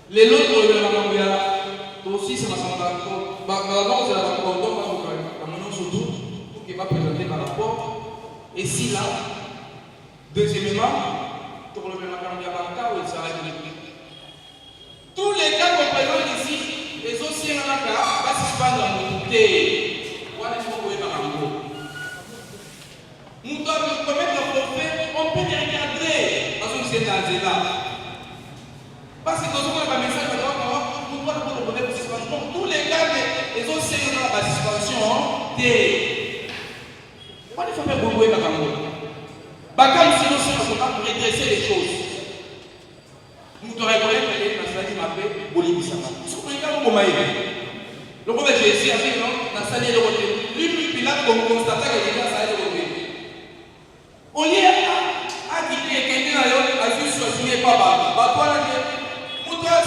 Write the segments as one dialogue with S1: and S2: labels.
S1: Les autres, aussi, c'est ma santé. Non, c'est la cordon, surtout, pour qu'il va présenter par rapport. Et si là, deuxièmement, pour le même cas, où il s'arrête de tous les cas qu'on présente ici, les anciens cas, va se passer dans le côté. Voilà, il faut voir par rapport. Nous devons commettre le prophète, on peut les regarder parce que c'est dans là. Parce que quand on a un message, on doit le prophète pour suspension. Tous les cas, les anciens dans la suspension, voilà, il faut faire beaucoup par rapport. Bakam, sinon, on va redresser les choses. Nous te reconnaissons que la salle m'a fait Bolivie Sama. Ce qu'on regarde au Maï. Le prophète Jésus a dit non, la salle est de côté. Lui, Pilate, comme constatait que la salle est de côté. Au lieu à quitter quelqu'un à juste choisir papa, toi là,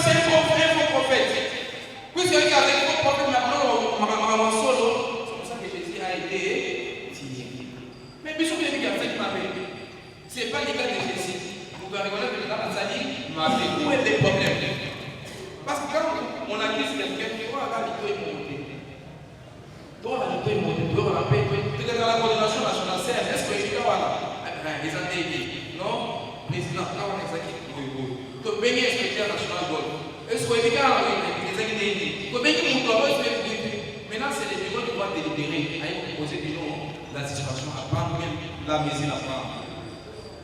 S1: c'est un faux prophète. Puisque avec le prophète maintenant, ma solo, c'est pour ça que Jésus a été tiré. Mais bien sûr, il y a fait ma paix. Ce n'est pas le cas de Jésus. Vous devez reconnaître que dans la salle, ma paix, où est le problème? Parce que quand on accuse quelqu'un, tu vois, la vie est montée. Toi, la vie est montée, toi, la paix, tu es dans la coordination nationale, est-ce que tu là? Les années, non? Président, là on est exact. Donc, bien inspecteur national d'or. Est-ce que les gars, les années, donc bien qu'il maintenant, c'est les bureaux qui doivent délibérer, à proposer des noms, la situation à prendre, même la maison à prendre.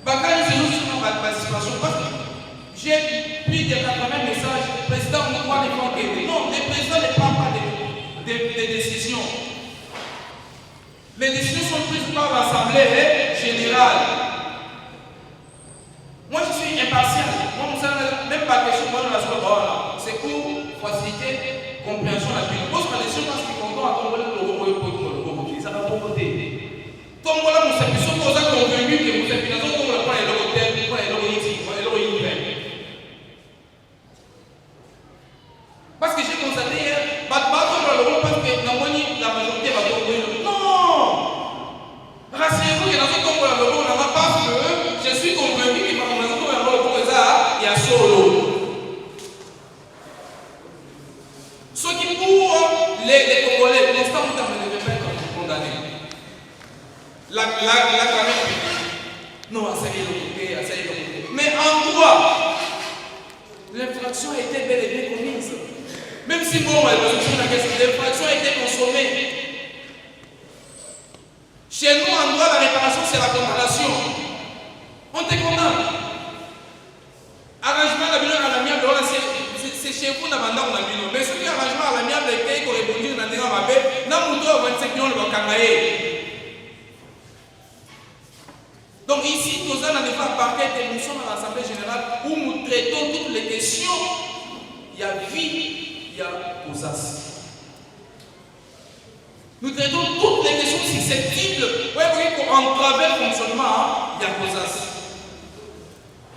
S1: Bakari, c'est nous sur la participation, parce que j'ai pris des 80 messages, le président ne doit les prendre. Non, le président ne prend pas des décisions. Les décisions sont prises par l'Assemblée générale. Moi, je suis impartial. Moi, même pas question de la chose. C'est pour faciliter la compréhension de la vie. Pose ma question parce que quand on a tombé le logo, ça va pas voter. Comme voilà, nous sommes convaincus que vous êtes finalement comme le point de l'hôtel, le point de l'hôtel. Parce que j'ai constaté hier, parce que la majorité va tomber. Rassurez-vous que dans ce concours, on n'a pas parce que je suis convaincu que dans ce concours, il y a solo. Ce qui pour les Congolais, l'instant où on ne peut pas être condamné. La caméra, non, ça y est de côté. Mais en droit, l'infraction a été bel et bien commise. Même si bon, l'infraction a été consommée. Chez nous, en droit, la réparation, c'est la condamnation. On te condamne. Arrangement d'abord à l'amiable, c'est chez vous, on a un mais ce qui est arrangement à l'amiable, les pays qui ont répondu dans les gens, dans le 25 millions, le Bakamaye. Donc ici, nous allons pas parquet de nous sommes à l'Assemblée générale où nous traitons toutes les questions. Il y a vie, il y a posas. Nous traitons toutes les questions susceptibles. Vous voyez pour entraver le fonctionnement, il y a posas.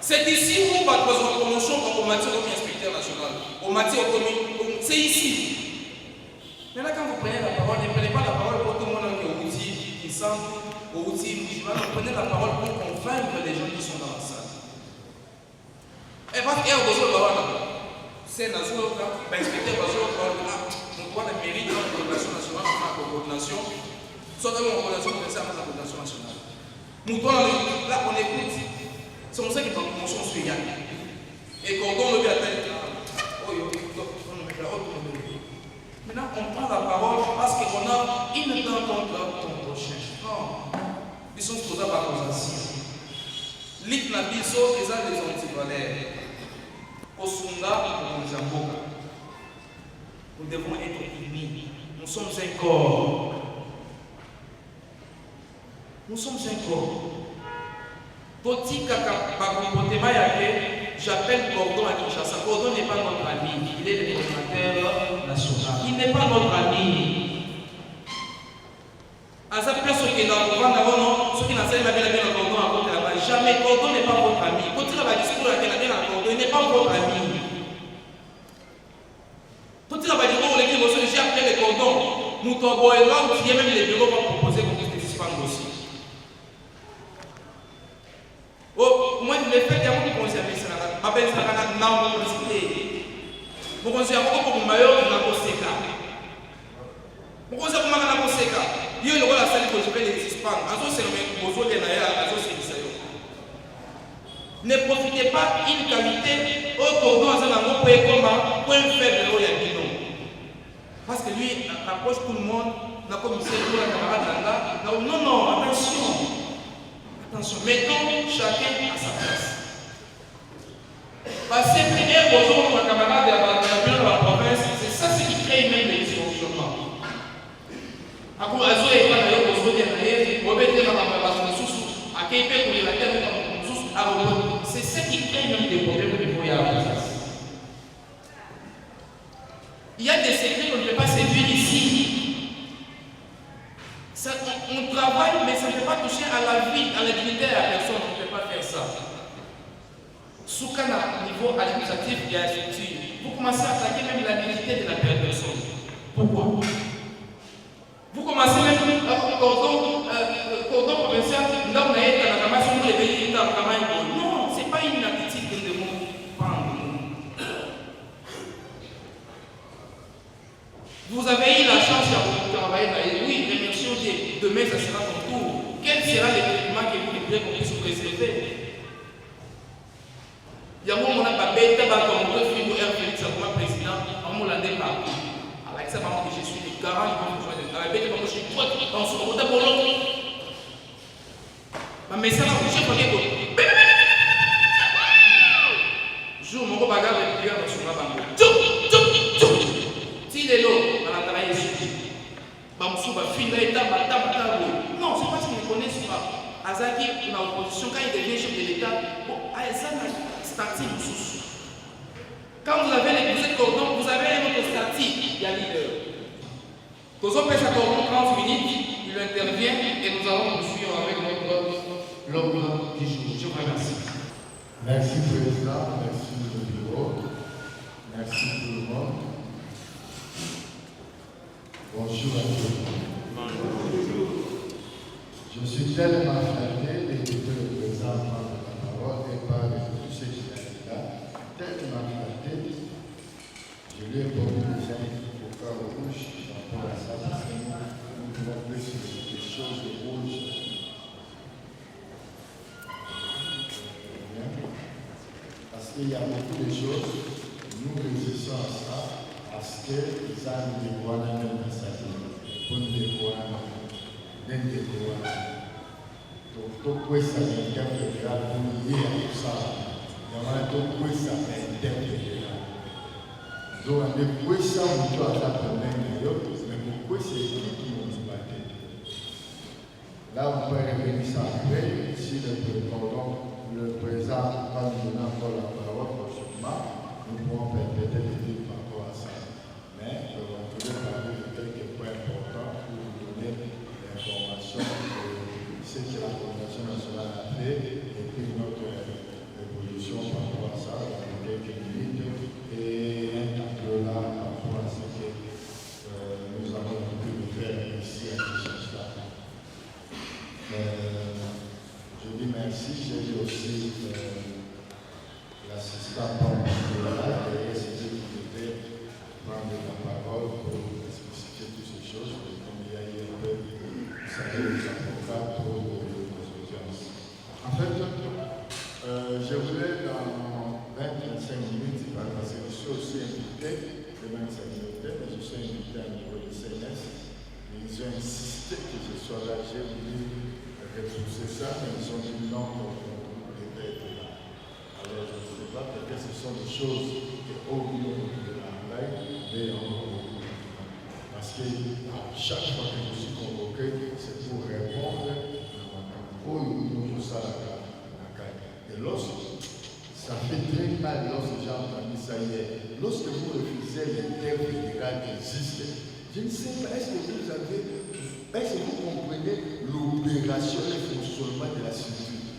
S1: C'est ici où on va poser une promotion en matière comme inspecteur national, en matière commune. C'est ici. Maintenant, quand vous prenez la parole, ne prenez pas la parole pour tout le monde qui est outil, qui sent au outil, vous prenez la parole pour convaincre les gens qui sont dans la salle. Et parce qu'il y a besoin de c'est la zone, l'inspecteur va se on doit le mérite dans la coordination nationale, dans la coordination, soit dans la coordination commerciale, dans la coordination nationale. Nous, là, on écoute. C'est pour ça que nous sommes sur Yann. Et quand on le vit à tête, maintenant, on prend la parole parce qu'on a une dent contre ton prochain. Non. Ils sont supposés par cause ainsi. L'île Nabiso, ils ont des antivalères. Osunda, nous devons être unis. Nous sommes un corps. Nous sommes un corps. Petit kaka, j'appelle Gordon à Kinshasa. Gordon n'est pas notre ami. Il est le coordinateur national. Il n'est pas notre ami. À sa place, ce qui est dans le programme d'avant, ceux qui n'ont pas bien la Gordon à côté là-bas, jamais Gordon n'est pas votre ami. Quand il a le discours à Gordon, il n'est pas votre ami. Quand il a dit que les émotions, j'ai appelé les Gordon. Nous t'envoyons là où il y a même les bureaux pour proposer qu'on puisse suspendre aussi. Oh, moi, le fait d'avoir dit qu'on s'est mis sur la ma belle Sarana, non, mokonzi ya koko komoma yo na koseka mokonzi ya komaka na koseka yo lokola asali kojepe les suspens azoseka bozokenda ye azosekisa yo. Ne profitez pas une qualité au cordon aza nango mpo ekoma point faible oyo ya bino parce que lui approche tout le monde na commissaire pour la camarade nanga non attention mettons chacun à sa place parce que prière bonjour ma camarade ya la province c'est ça ce qui crée même les dysfonctionnements ako azo eka na yo bozodi na ye bobete na bato mosusu akei mpe kolela te na bato mosusu c'est ce qui crée même des problèmes au niveau ya Alsace. Il y a des secrets qu'on ne peut pas séduire ici. Ça, on travaille, mais ça ne peut pas toucher à la vie, à la dignité de la personne. On ne peut pas faire ça. Sous qu'à niveau administratif et à la structure, vous commencez à attaquer même la dignité de la personne. Pourquoi? Vous commencez même cordon provincial, non, ce n'est pas une attitude que nous devons prendre. Vous avez eu la chance de travailler, oui, remercions Dieu. Demain, ça sera ton tour. Quel sera le traitement que vous voudrez qu'on puisse préserver? Il y a un moment où on a pas bête, comme on peut faire un Félix comme président, on m'a l'andé par. Avec ça, maman, je suis le garant du monde. Avec bête, maman, je suis toi, dans ce moment d'abord. Mais ça, je sais pas quoi. Jour, mon bagarre, le prière dans son bango. Si les lots, on a travaillé sur Bamsouba, Finlaïta, non, c'est parce qu'ils ne connaissent pas. Azaki, dans l'opposition, quand il devient chef de l'État, bon, Aïsana, statut sous. Quand vous avez vous êtes cordon, vous avez un autre statut, il y a leader. Quand on pèse à cordon 30 minutes, il intervient et nous allons nous suivre avec notre l'ordre du jour. Je vous remercie.
S2: Merci, Président. Merci, le bureau. Merci, tout le monde. Bonjour à tous. Bonjour. Je suis tellement flatté d'écouter le président prendre la parole et parler de tous ces candidats. Tellement flatté. Je lui ai posé des gens au cœur rouge par rapport à ça, parce que nous pouvons plus des choses rouges. Parce qu'il y a beaucoup de choses, nous réussissons à ça, parce que les amis de Rwanda même dans sa vie, pour nous de Rwanda, même de Rwanda. Donc, tout ça, c'est un cas fédéral pour lier à tout ça. Il y a tout ça, c'est un cas fédéral. Donc, on est pour ça, on doit faire le même d'ailleurs, mais pourquoi c'est qui nous battent? Là, on peut revenir ça après, si le président va nous donner encore la parole prochainement, nous pourrons peut-être dire par rapport à ça. Mais on va parler de quelques points importants pour vous donner l'information de ce que la Coordination nationale a fait et puis notre évolution par rapport à ça dans quelques minutes et un tableau là par rapport à ce que nous avons pu faire ici à Kinshasa. Je dis merci, j'ai dit aussi l'assistant particulier qui devait prendre la parole pour expliquer toutes ces choses, comme il y a eu un peu, vous savez, les avocats pour les audiences. En fait, je voulais dans 20-25 minutes, parce que je suis aussi invité, de 25 minutes, mais je suis invité à niveau du CNS. Ils ont insisté que je sois là, j'ai voulu repousser ça, mais ils ont dit non, on devait être là. Alors je ne sais pas, peut-être ce sont des choses au niveau de la blague, mais parce que chaque fois que je suis convoqué, c'est pour répondre au niveau de ça. Et lorsque ça fait très mal lorsque j'ai entendu ça hier, lorsque vous refusez les termes fédéraux qui existent, je ne sais pas, est-ce que vous comprenez l'opération et le fonctionnement de la structure?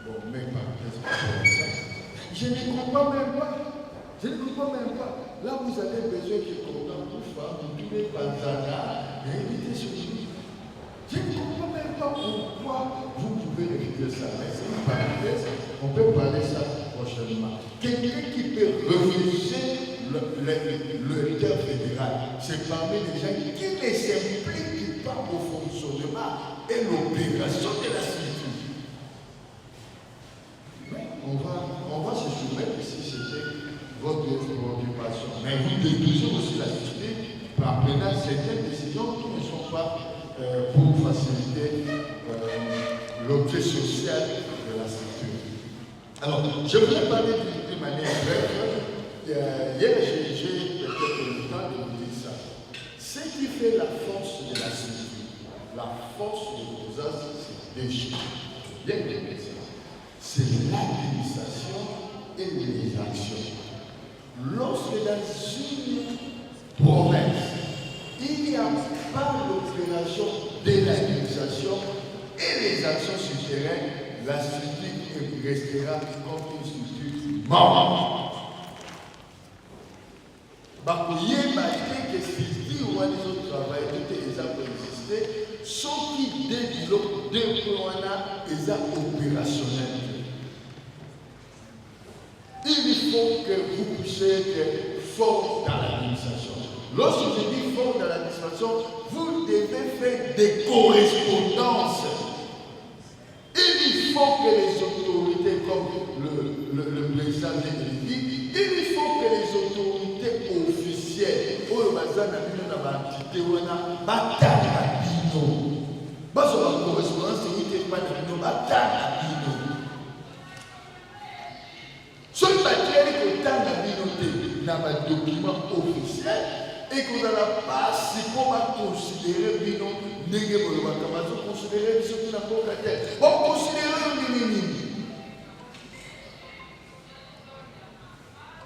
S2: Bon, même pas, ça. Je ne comprends même pas. Je ne comprends même pas. Là, vous avez besoin que content pour faire, vous tous les Banzana, réinviter sur lui. Je ne comprends même pas pourquoi vous pouvez refuser ça. Mais c'est une parenthèse, on peut parler ça. prochainement. Quelqu'un qui peut refuser le leader fédéral, c'est parmi les gens qui ne s'impliquent pas au fonctionnement et l'opération de la structure. Mais on va se soumettre si c'était votre préoccupation. Mais vous déduisez aussi la société par prenant certaines décisions qui ne sont pas pour faciliter l'objet social de la structure. Alors, je voudrais parler d'une manière brève. Hier, j'ai peut-être le temps de vous dire ça. Ce qui fait la force de la structure, la force de l'opposance, c'est deux choses. Bien compris ça. C'est l'administration et les actions. Lorsque dans une province, il n'y a pas l'opération de l'administration et les actions sur terrain, la structure restera comme une structure morte. Bakoye marqué que si ou les autres travail, tout les a existé, sauf qui développent des points les a opérationnels. Il faut que vous puissiez être fort dans l'administration. Lorsque je dis fort dans l'administration, vous devez faire des correspondances. Il faut que les autorités, comme le président vient de le dire, il faut que les autorités officielles, au bazar na bino na bantité wana batanga bino. Baso la correspondance c'est pas na bino batanga bino. Soki batieli kotanga bino te na ba document officiel et qu'on a la passe pour considérer bino ndenge bolobaka bazo considérer biso tina mboka te. Bon considérer nini.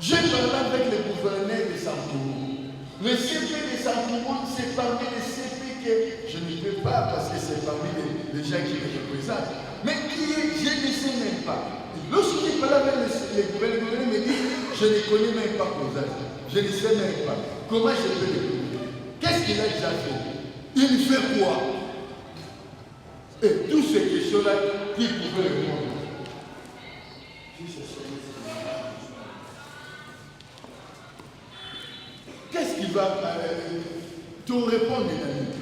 S2: J'ai parlé avec le gouverneur de Santoumou. Le CP de Santoumou, c'est parmi les CP que je ne peux pas parce que c'est parmi les gens qui me représentent. Mais qui est, je ne sais même pas. Lorsque je parle avec le gouverneur, me dit, je ne connais même pas Kozaz. Je ne sais même pas. Comment je peux le connaître? Qu'est-ce qu'il a déjà fait? Il fait quoi? Et toutes ces questions-là, qui pouvaient répondre? Qu'est-ce qui va te répondre, mes amis?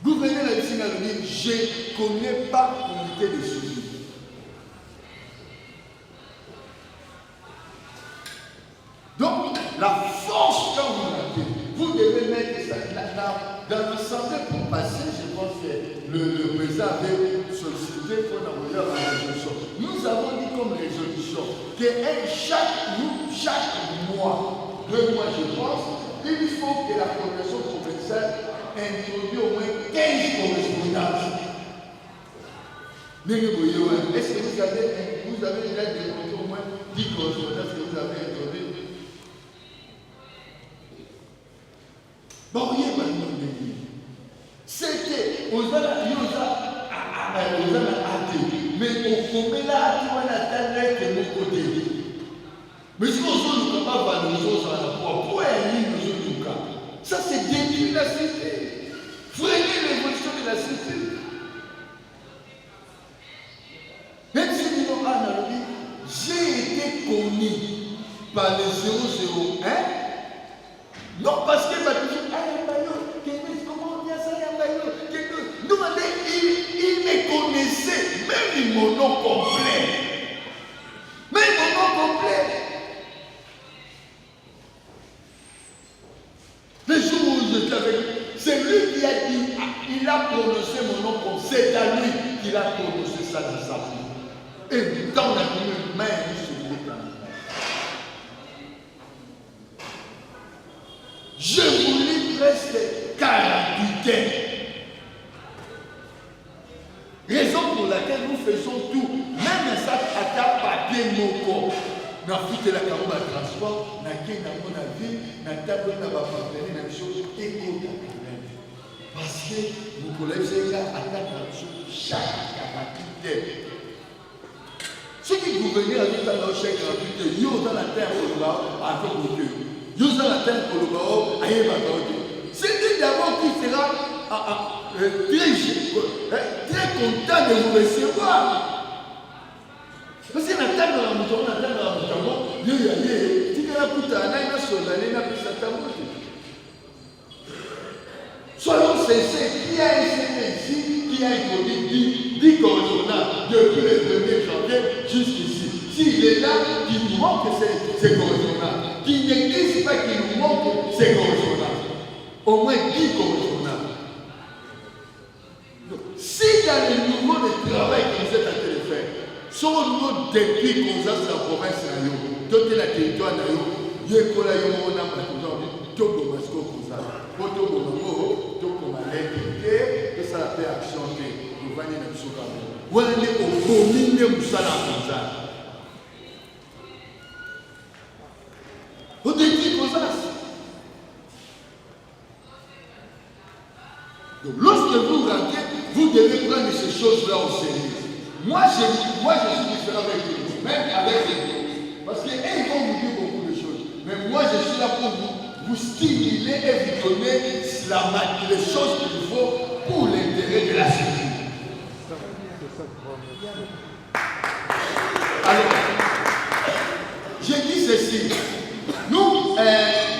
S2: Gouverneur a dit, je ne connais pas le comité de suivi. Donc, la force quand vous mettez, vous devez mettre ça dans l'assemblée pour passer. Je pense que le président avait sollicité pour envoyer la résolution. Nous avons dit comme résolution que chaque mois, 2 mois, je pense, il faut que la coordination provinciale introduise au moins 15 correspondances. Est-ce que vous avez déjà démontré au moins 10 correspondances que vous avez introduites? Bon, il y a pas de c'est que vous avez mais au combat là, tu vas l'attendre de mon côté. Mais si on ne peut pas valoriser pour ça c'est détruire la cité, freiner l'évolution de la cité. Même si nous avons analogie, j'ai été connu par les 001. Non, parce que comment on dit ça, nous, il me connaissait, même mon nom complet. Même mon nom complet. Le jour où j'étais avec lui, c'est lui qui a dit, il a prononcé mon nom comme c'est à lui qu'il a prononcé ça dans sa vie. Et dans la main, il se dit. Je vous lis presque 48 ans. Raison pour laquelle nous faisons tout, même ça à ta papier moko. Nous avons fait la carotte de transport, nous avons fait la ville, nous avons fait la partenaire, la chose écoute parce que nos collègues sont là à la chaque capacité. Ce qui gouvernent avec la chaque capacité, ils ont dans la terre pour le bas, à tout côté. Ils ont dans la terre pour le bas, à y c'est d'abord qui sera très content de vous recevoir. Parce que natanga la mouton, soyons sincères, qui a essayé ici, qui a introduit 10 correspondants depuis le 1er janvier jusqu'ici. S'il est là, qu'il nous montre ces correspondants. Qu'il n'existe pas qu'il nous montre ces correspondants. Au moins 10 correspondants. Donc, si dans le niveau de travail que vous êtes en train de faire, sur le niveau depuis qu'on a sur la province, d'autres la territoire, il y a un peu de ça la paix action de Vani Nabisoka. Voilà les opomines de Moussala Moussa. Vous dites comme ça. Donc lorsque vous rentrez, vous devez prendre ces choses-là au sérieux. Moi je suis différent avec vous, même avec vous. Parce qu'ils vont vous dire beaucoup de choses. Mais moi je suis là pour vous stimuler et vous donner les choses qu'il faut pour l'intérêt de la société. Alors, j'ai dit ceci. Nous,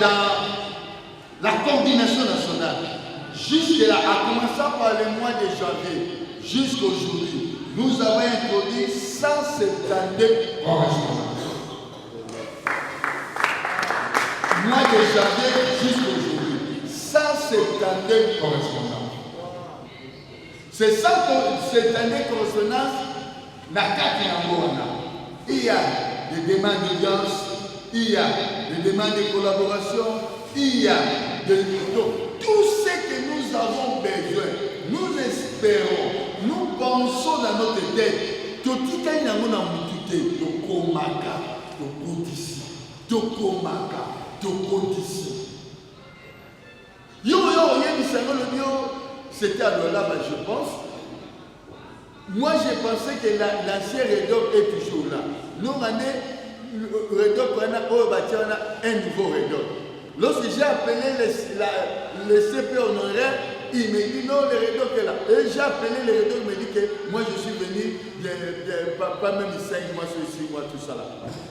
S2: dans la coordination nationale, jusque-là, à commencer par le mois de janvier jusqu'aujourd'hui, nous avons introduit 172 correspondants. Mois de janvier jusqu'aujourd'hui, 172 correspondants. Ces 172 correspondances, il y a des demandes d'audience, il y a des demandes de collaboration, il y a tout ce que nous avons besoin. Nous espérons, nous pensons dans notre tête, tout ce qu'il y a dans notre tête, c'était à Douala, je pense. Moi, j'ai pensé que l'ancien Redoc est toujours là. Nous, on a un nouveau Redoc. Lorsque j'ai appelé le CP honoraire, il me dit non, le Redoc est là. Et j'ai appelé le Redoc, il me dit que moi, je suis venu pas même 5 mois, 6 mois, tout ça là.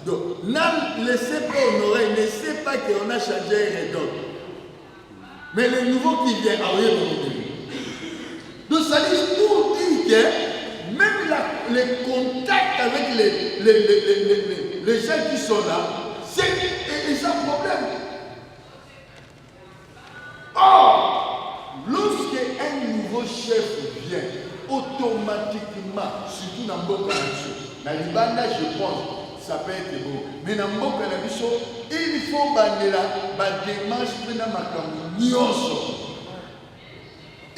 S2: Donc, le CP honoraire ne sait pas qu'on a changé un Redoc. Mais le nouveau qui vient, donc ça dit pour dire que même les contacts avec les gens qui sont là, c'est un problème. Or, lorsque un nouveau chef vient, automatiquement, surtout dans Mboka dans Libanda, je pense, ça peut être beau. Mais dans Mboka il faut la démarche de ma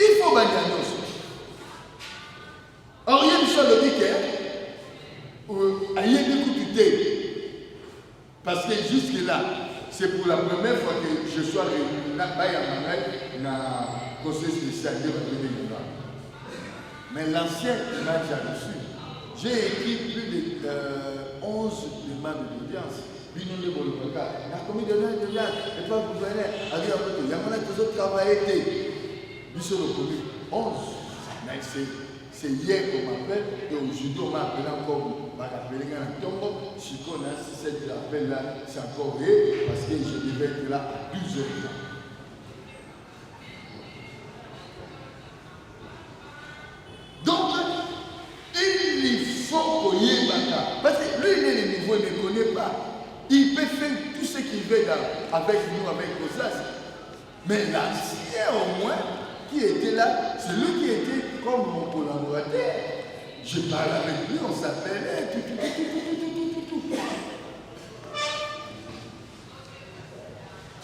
S2: il faut bannir nous. Or, il y a une chose de dire il y a des coups de parce que jusque-là, c'est pour la première fois que je sois réuni dans le conseil spécial de la. Mais l'ancien image a reçu. J'ai écrit plus de 11 demandes d'audience. La commission de l'audience, et pas gouverner, il y a toujours travaillé. Nous sommes reconnus 11. C'est hier qu'on m'appelle, et aujourd'hui on m'a appelé encore. On m'a appelé un tombeau. Si on a cet appel-là, c'est encore vrai, parce que je devais être là à 12 heures. Donc, il faut qu'on y ait bata. Parce que lui, il est le niveau, il ne connaît pas. Il peut faire tout ce qu'il veut avec nous, avec Rosas. Mais l'ancien, au moins, qui était là, c'est lui qui était comme mon collaborateur. Je parle avec lui, on s'appelait.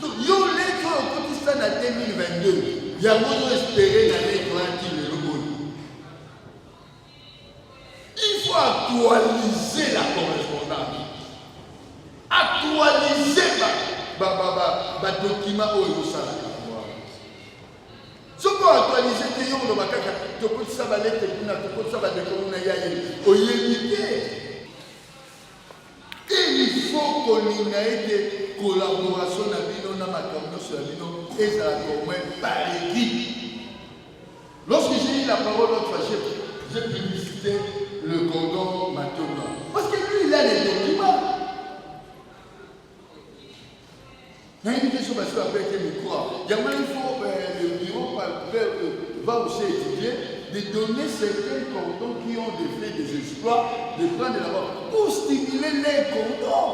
S2: Donc, yo les gens au Pakistan en 2022, il y a beaucoup espéré d'aller tranquille le monde. Il faut actualiser la correspondance. Actualiser les documents au Yossala. Ce qu'on actualise, c'est que nous avons il faut qu'on ait des collaborations dans ma communauté et ça au moins par équipe. Lorsque j'ai eu la parole l'autre fois, j'ai publicité le cordon maintenant. Parce que
S3: a les documents. Il y a une question parce qu'après que me croit. Il faut le bureau va aussi étudier de donner certains cordons qui ont fait des exploits, de prendre d'abord pour stimuler les cordons.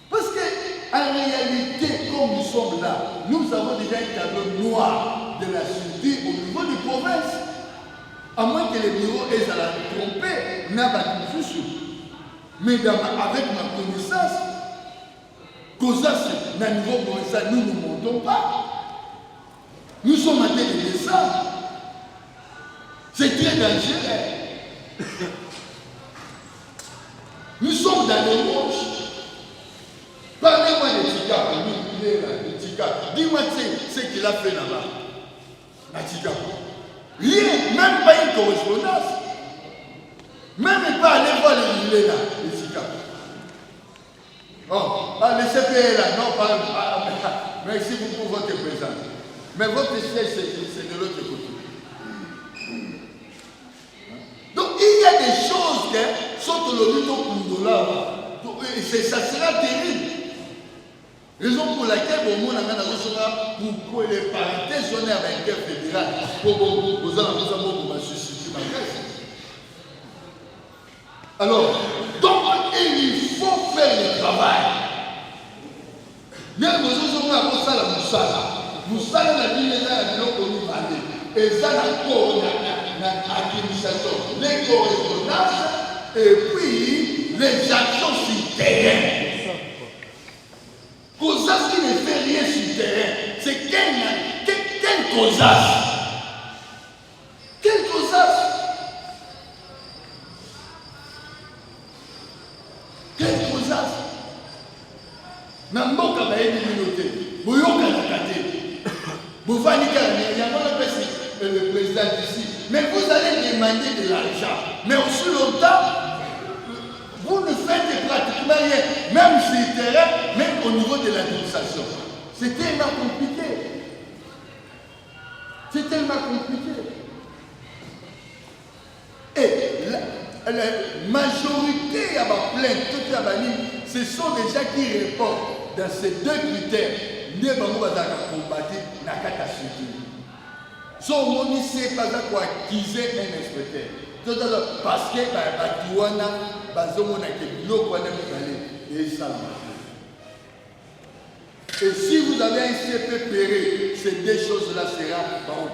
S3: Parce qu'en réalité, comme nous sommes là, nous avons déjà un tableau noir de la structure au niveau des provinces. À moins que les bureaux aient à la tromper, n'a pas tout sous. Mais avec ma connaissance, à niveau provincial, nous ne montons pas. Nous sommes en train de descendre. C'est très dangereux. Nous sommes dans les rouges. Parlez-moi de Tika. Il est là, de Tika. Dis-moi ce qu'il a fait là-bas. À Tika. Rien, même pas une correspondance. Même pas aller voir les là, de Tika. Oh, le CPE là, non, pas. Merci beaucoup pour votre présence. Mais votre siège, c'est de l'autre côté. Donc, il y a des choses qui sont au niveau pour là. Ça sera terrible. Raison pour laquelle, au monde, pour que les parenthèses soient avec un fédéral, pour susciter ma graisse. Alors, donc, il faut faire le travail. Même si on a fait ça, Moussala n'a dit les gens et ça n'a l'administration, les correspondances et puis les actions sur terrain. Cosas qui ne fait rien sur terrain, c'est quelle Cosas? Quelle Cosas? Quelle Cosas? Namboka ba yebi minote, boyoka na kate. Le président d'ici. Mais vous allez demander de l'argent. Mais aussi longtemps, vous ne faites pratiquement rien. Même sur le terrain, même au niveau de l'administration. C'est tellement compliqué. C'est tellement compliqué. Et la majorité à ma plainte, ce sont des gens qui répondent dans ces deux critères. Ne pas combattre la catastrophe. Son moni c'est pas quoi acquiser un inspecteur. Parce que Batuana, Bazomona et ça. Et si vous avez un CP péré, ces deux choses-là sera vraiment.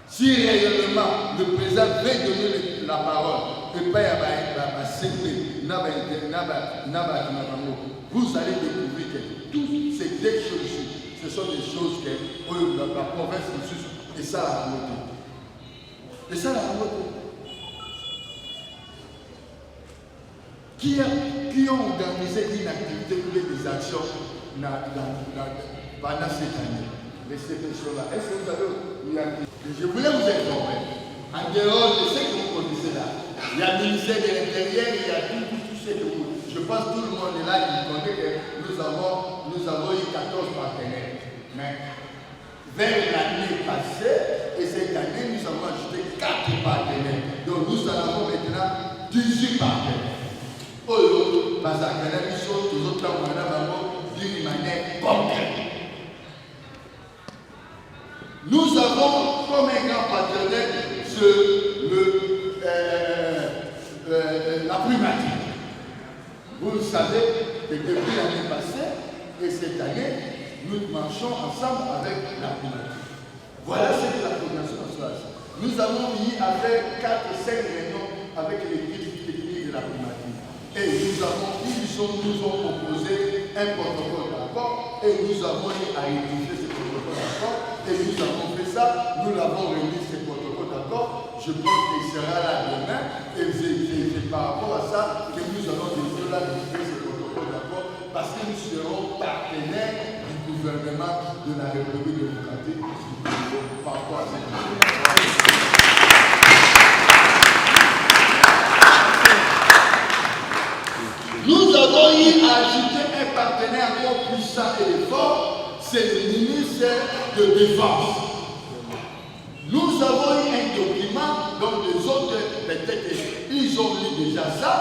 S3: Si réellement le président veut donner la parole, et pas à CP, vous allez découvrir que toutes ces deux choses, ce sont des choses que la province et ça a remonté. Et ça a remonté. Qui ont organisé une activité ou des actions pendant cette année. Mais ces choses-là, est-ce que vous avez... Je voulais vous informer. En dehors de ce que vous connaissez là, il y a le ministère de l'Intérieur, il y a tout ce que vous... Je pense que tout le monde est là, il connaît que nous avons eu 14 partenaires. Mais vers l'année passée, et cette année, nous avons ajouté 4 partenaires. Donc nous en avons maintenant 18 partenaires. Parce que nous sommes tous autres d'une manière concrète. Nous avons comme un grand partenaire la primature. Vous le savez que depuis l'année passée et cette année, nous marchons ensemble avec la primature. Voilà ce que la coordination nationale. Nous avons mis avec 4-5 réunions avec l'équipe technique de la primature. Et ils nous ont proposé un protocole d'accord et nous avons eu à rédiger ce protocole d'accord et nous avons fait ça, nous l'avons réuni ce protocole d'accord. Je pense qu'il sera là demain et c'est par rapport à ça que nous allons décider ce protocole d'accord parce que nous serons partenaires du gouvernement de la République démocratique par rapport à cette question. Nous avons eu à ajouter un partenaire encore puissant et fort, c'est le ministère de Défense. Nous avons eu un document ils ont lu déjà ça,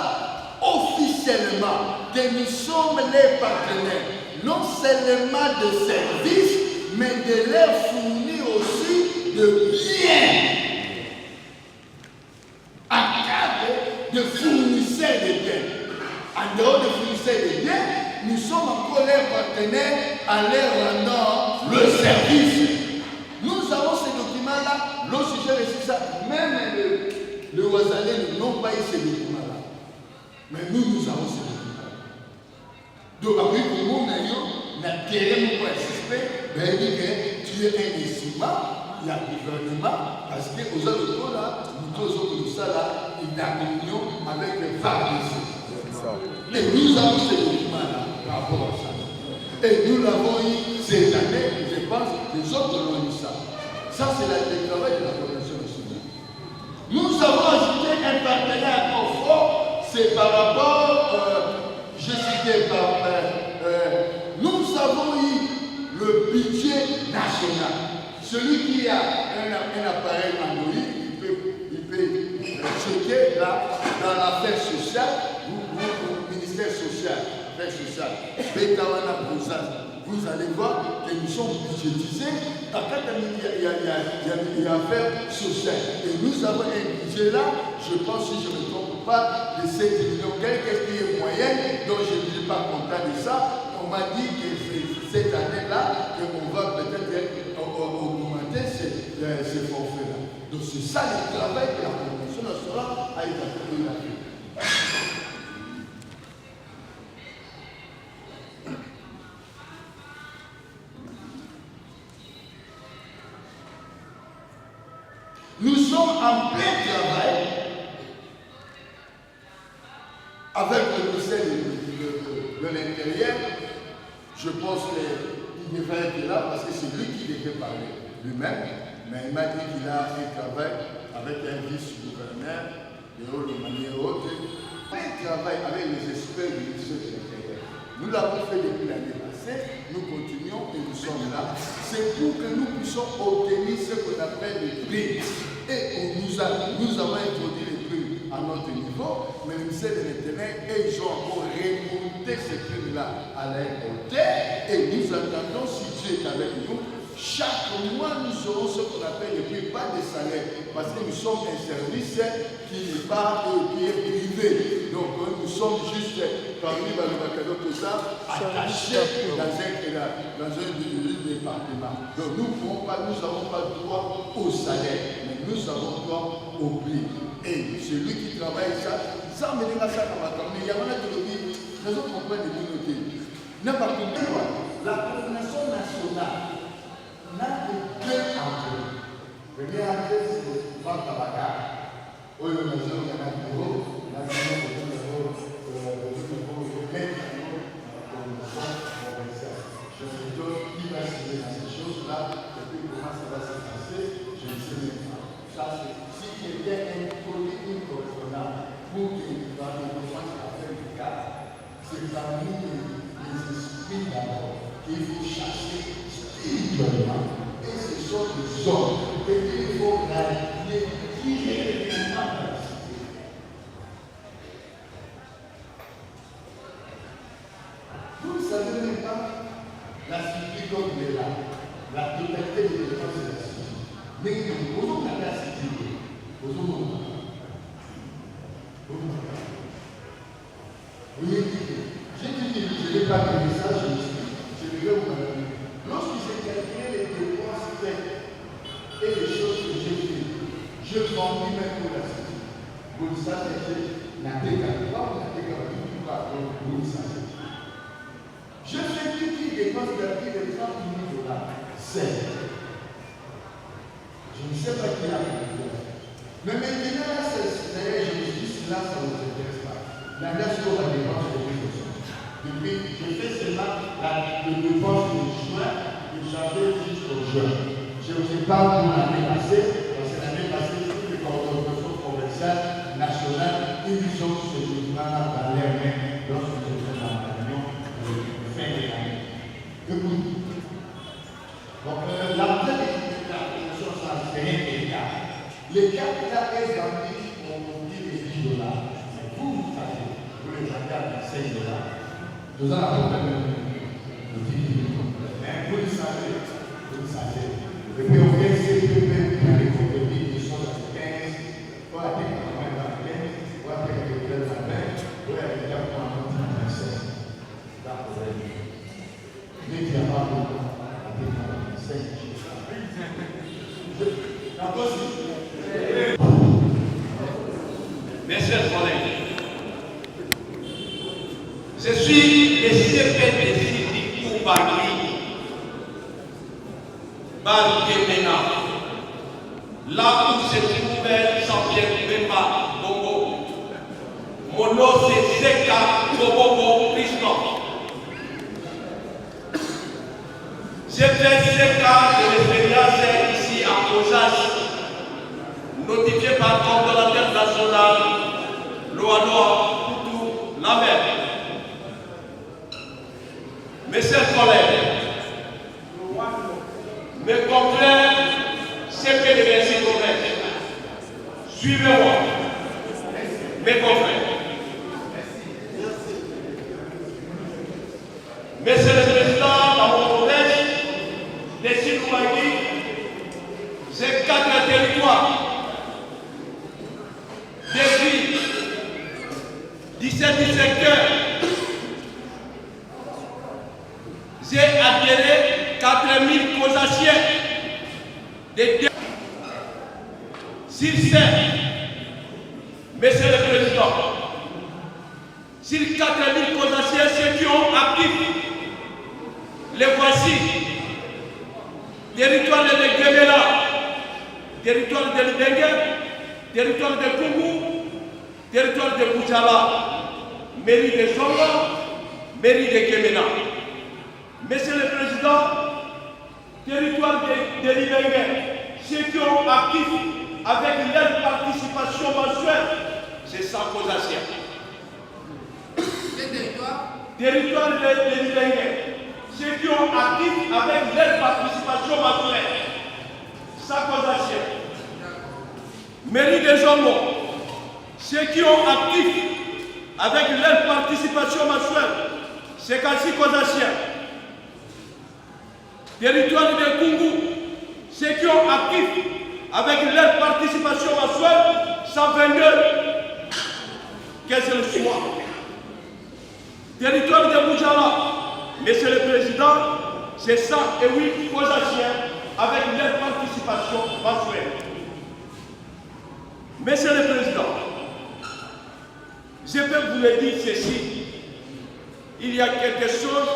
S3: officiellement, que nous sommes les partenaires, non seulement de services, mais de leur fournir aussi de biens. En cadre de fournisseurs de biens. En dehors de fournisseurs de biens, nous sommes encore leurs partenaires en leur rendant le service. Nous avons ces documents-là, lorsque j'ai reçu ça, même le Ouazalais n'ont pas eu ces documents-là. Mais nous avons ces documents-là. Donc, après que nous n'avons terrain pour assister, mais il dit que tu es un estimant, il y a le gouvernement, parce que aux autres là, nous tous comme ça là, il y a une communion avec les femmes ici. Et nous avons ces documents-là par rapport à ça. Et nous l'avons eu cette année, je pense, les autres l'ont eu ça. Ça, c'est le travail de la Convention nationale. Nous avons ajouté un partenaire encore fort, c'est par rapport, je citais par, nous avons eu le budget national. Celui qui a un appareil Android, il peut checker là, dans l'affaire sociale, ministère social, affaires sociales, vous allez voir que nous sommes budgétisés. Il y a affaires sociales. Et nous avons un budget là, je pense, si je ne me trompe pas, de 7 millions. Qu'est-ce qui est moyenne, donc je ne suis pas content de ça. On m'a dit que cette année-là, qu'on va peut-être augmenter ces forfaits-là. Donc c'est ça le travail que la Convention nationale a établi. Nous sommes en plein travail avec le ministère de l'Intérieur. Je pense qu'il devrait être là parce que c'est lui qui devait parler lui-même. Mais il m'a dit qu'il a un travail avec un vice-gouverneur de Haute-Manie et autres. Un travail avec les experts du ministère de l'Intérieur. Nous l'avons fait depuis l'année passée, nous continuons et nous sommes là. C'est pour que nous puissions obtenir ce qu'on appelle les prix. Et nous avons introduit les prix à notre niveau, mais le ministère de l'Intérieur, ils ont encore remonté ces prix-là à leur hauteur. Et nous attendons, si Dieu est avec nous, chaque mois nous aurons ce qu'on appelle les prix, pas des salaires, parce que nous sommes un service qui n'est pas qui est privé. Donc nous sommes juste parmi tout ça, attachés dans un département. Donc nous n'avons pas droit au salaire, mais nous avons droit au prix. Et celui qui travaille ça me dit ça dans ma famille. Il y a un autre qui nous comprend les communautés. N'importe quoi. La coordination nationale n'a que deux entrées. Le premier entrée, c'est le Banque Tabac. Où il y a un bureau, la je me donne qui va signer dans ces choses-là, et puis comment ça va se passer, je ne sais même pas. Ça, si quelqu'un est politique correspondant pour qu'il va nous faire affaire du cas, c'est parmi les esprits d'abord qu'il faut chasser spirituellement. Et ce sont des hommes qu'il faut radier directement dans la cité. Vous ne savez même pas la cité comme elle est là, la totalité des dépenses de la cité. Mais posons la cité. Posons oui, j'ai dit que je n'ai pas de message, je vais vous donner. Lorsque j'ai calculé les dépenses faites et les choses que j'ai faites, je vendis même pour la cité. Vous le savez, la décalée, la décalée, vous le savez. Je fais toutes les dépenses d'appui de 30 000 $. C'est. Je ne sais pas qui a fait. Mais maintenant, là, je me dis, là, ça ne nous intéresse pas. La nation va dépenser de 2%. Depuis, je fais seulement la dépense de juin, de janvier jusqu'au juin. Je ne sais pas pour l'année passée, parce que l'année passée, toutes les organisations provinciales, nationales, ils ont ce mouvement dans les mains lorsque nous sommes dans la réunion de fin de l'année. Donc, l'entrée de la production, ça, c'est rien d'écart. L'écart là est vendu, on dit, les $10.
S2: Nous allons avoir le dit, mais vous le savez, le POV, c'est le POV qui a récolté des choses à 15, pour la tête à la 15, pour la tête à la 20, pour la tête à la 16. D'accord. Mais il n'y a pas de la tête à la 16.
S4: Mes chers collègues, je suis le CPDC du Koubagri, Balguemena, là où se trouvait Jean-Pierre Bongo. Mon nom c'est Zeka Bobobo Christophe. J'ai fait 5 ans de l'expérience ici à Kozas, notifié par le coordonnateur national, Loanoa Poutou Lamer. Mes chers collègues, mes confrères, CP de Merci suivez-moi, mes confrères. Monsieur le Président, dans mon collège, des Silouagui, c'est 4 territoires. Depuis 17 secteurs, j'ai adhéré 4000 Kosassiens sur 5. Monsieur le Président, sur 4000 Kosassiens, ceux qui ont actif, les voici. Territoire de Guémela, territoire de Libengue, territoire de Koungou, territoire de Boudjala, mairie de Zonga, mairie de Guémela. Monsieur le Président, territoire de Libengue, ceux qui ont actif avec leur participation mensuelle, c'est 100 Kosassiens. Territoire de Libengue, ceux qui ont actif avec leur participation mensuelle, 100 Kosassiens. Mairie de Zongo, ceux qui ont actif avec leur participation mensuelle, 56 Kosassiens. Territoire de Koungou, ceux qui ont actif avec leur participation mensuelle, 122. Qu'est-ce que le soir? Territoire de Boudjala, Monsieur le Président, c'est 108 Kosassiens avec leur participation mensuelle. Monsieur le Président, je peux vous le dire ceci. Il y a quelque chose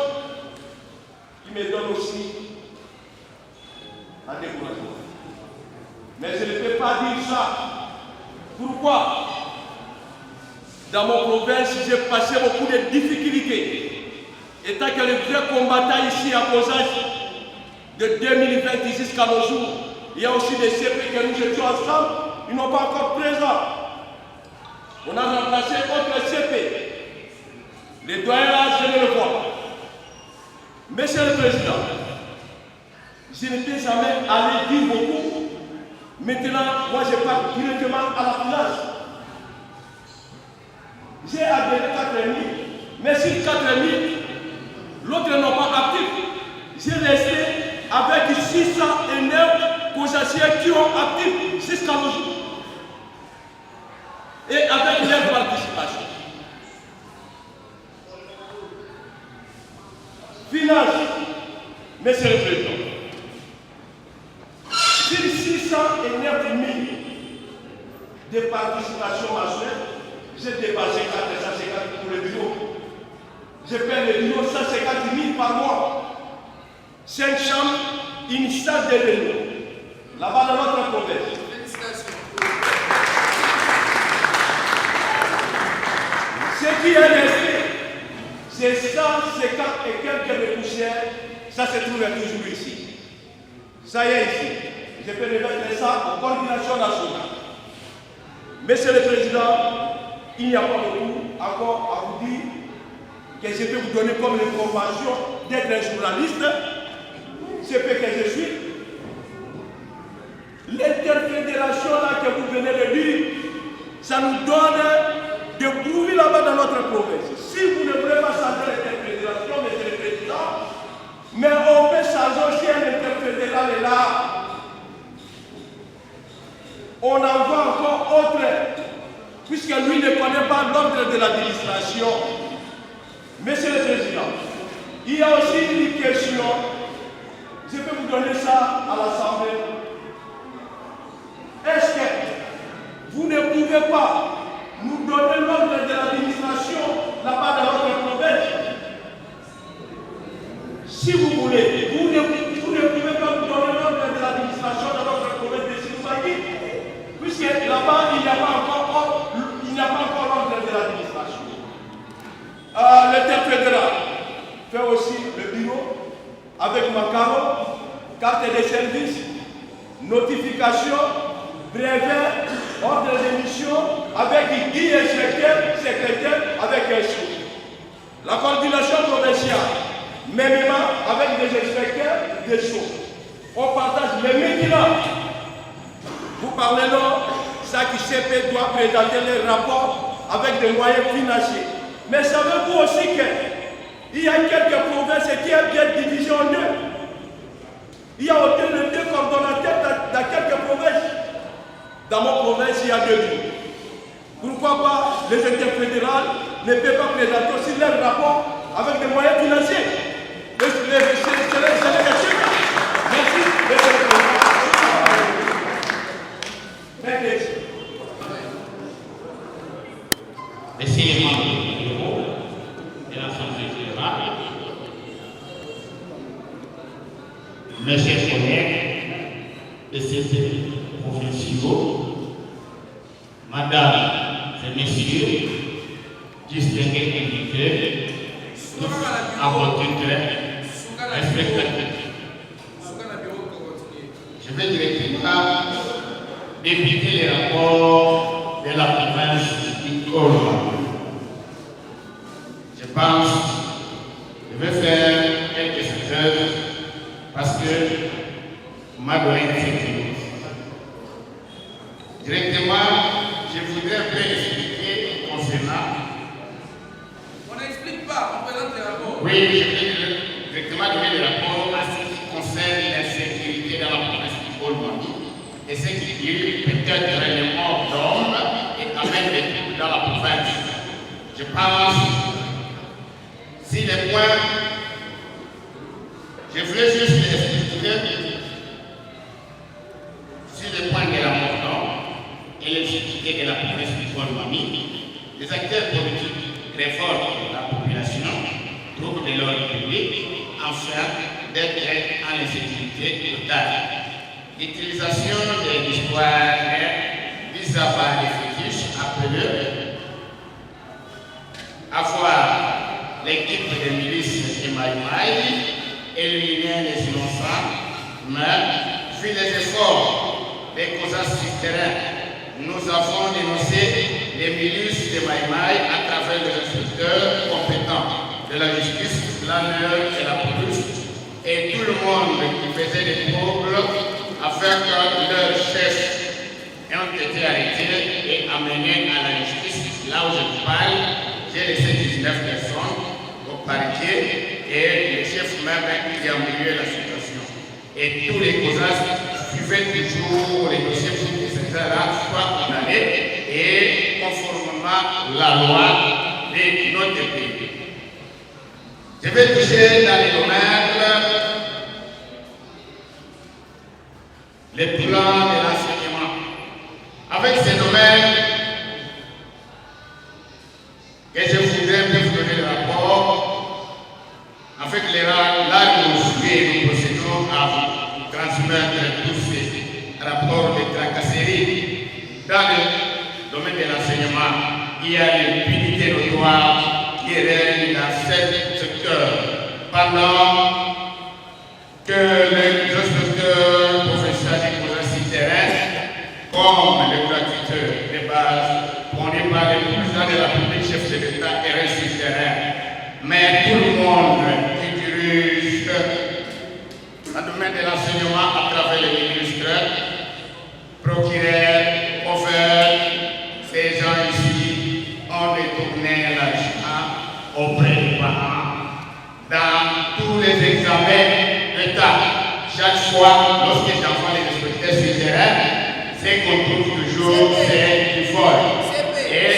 S4: qui me donne aussi un découragement. Mais je ne peux pas dire ça. Pourquoi? Dans mon province, j'ai passé beaucoup de difficultés. Étant que le vrai combattant ici à Kozas, de 2020 jusqu'à nos jours, il y a aussi des CP que nous étions ensemble, ils n'ont pas encore présent. On a remplacé autre CP. Les doyens là, je ne le vois pas. Monsieur le Président, je ne peux jamais aller dire beaucoup. Maintenant, moi je pars directement à la finance. J'ai adhéré 4000, mais sur 4000, l'autre n'ont pas actif. J'ai resté avec 609 Kosassiens qui ont actif jusqu'à nos jours. Et avec leur participation. Finance, Monsieur le Président. Sur 609 000 de participation mensuelle, j'ai dépassé 450 pour le bureau. Je paie le bureau 150 000 par mois. 5 chambres, une salle de réunion. Là-bas dans notre province. Félicitations. Ce qui est resté, c'est 150 et quelques de poussières. Ça se trouve toujours ici. Ça y est ici. Je peux remettre ça en coordination nationale. Monsieur le Président, il n'y a pas beaucoup encore à vous dire que je peux vous donner comme information d'être un journaliste. C'est ce que je suis. L'interfédération là que vous venez de dire, ça nous donne de bruit là-bas dans notre province. Si vous ne voulez pas changer l'interfédération, puisque lui ne connaît pas l'ordre de l'administration. Monsieur le Président, il y a aussi une question, je peux vous donner ça à l'Assemblée. Est-ce que vous ne pouvez pas nous donner l'ordre de l'administration là-bas dans votre province? Si vous voulez, vous ne pouvez pas nous donner l'ordre de l'administration dans votre province de Siloubangui, puisque là-bas, il n'y a pas encore l'ordre de l'administration. L'État fédéral fait aussi le bureau avec Macaro, carte de service, notification, brevet, ordre d'émission, avec guide inspecteur, secrétaire, avec un sou. La coordination provinciale, mêmement avec des inspecteurs, des sous. On partage. Mais maintenant, vous parlez là, ça qui CP doit présenter les rapports avec des moyens financiers. Mais savez-vous aussi qu'il y a quelques provinces qui ont bien divisé en deux? Il y a autour de 2 coordonnateurs dans quelques provinces. Dans mon province, il y a 2 lignes. Pourquoi pas les États fédéraux ne peuvent pas présenter aussi leurs rapports avec des moyens financiers? C'est les questions. Merci.
S5: Messieurs les membres du bureau de l'Assemblée générale, mes chers collègues de ces provinciaux, Madame et Messieurs, distingués invités, tous à votre titre respectatif. Je vais directement débuter les rapports de la province du Haut-Rwanda. Je pense que je vais faire quelques synthèses parce que m'a donné cette idée. Directement, je voudrais un peu expliquer concernant.
S1: On n'explique pas, on présente les rapports.
S5: Oui, je vais directement donner les rapports à ce qui concerne l'insécurité dans la province du Haut-Rwanda et ce qui est peut-être les morts d'hommes et amène des troubles dans la province. Je pense, si les points, je voulais juste les expliquer sur les points de la mort d'hommes et l'insécurité de la province du Haut-Rwanda. Les acteurs politiques réforment la population, trouvent de l'ordre public, enfin d'être en insécurité totale. L'utilisation de l'histoire vise à avoir des fétiches appelés avoir l'équipe de milices et Maïmaï, éliminer les innocents, mais vu les efforts des causes souterraines, nous avons dénoncé les milices de Maïmaï à travers les inspecteurs compétents de la justice, l'honneur et la police, et tout le monde qui faisait des troubles afin que leurs chefs aient été arrêtés et amenés à la justice. Là où je vous parle, j'ai laissé 19 personnes au parquet et les chefs même qui ont amélioré la situation. Et tous les causes suivaient toujours les dossiers pour que ces gens-là soient condamnés et conformément à la loi de notre pays. Je vais toucher dans les domaines les plans de l'enseignement. Avec ces domaines que je voudrais vous donner le rapport, avec les là nous suivons, nous procédons à vous transmettre tous ces rapports de tracasserie. Dans le domaine de l'enseignement, il y a l'impunité notoire qui règne dans ce secteur. Pendant que les inspecteurs professionnels des causes terrestres, comme le gratuiteur de base, prôné par le président de la République, chef de l'État et reste terrain. Mais tout le monde qui dirige le domaine de l'enseignement à travers les ministres, procureurs, offerts, ces gens ici ont détourné l'argent auprès des parents dans tous les examens d'État. Chaque fois, lorsque les enfants les respectaient sur le terrain, c'est qu'on trouve toujours c'est du vol. Et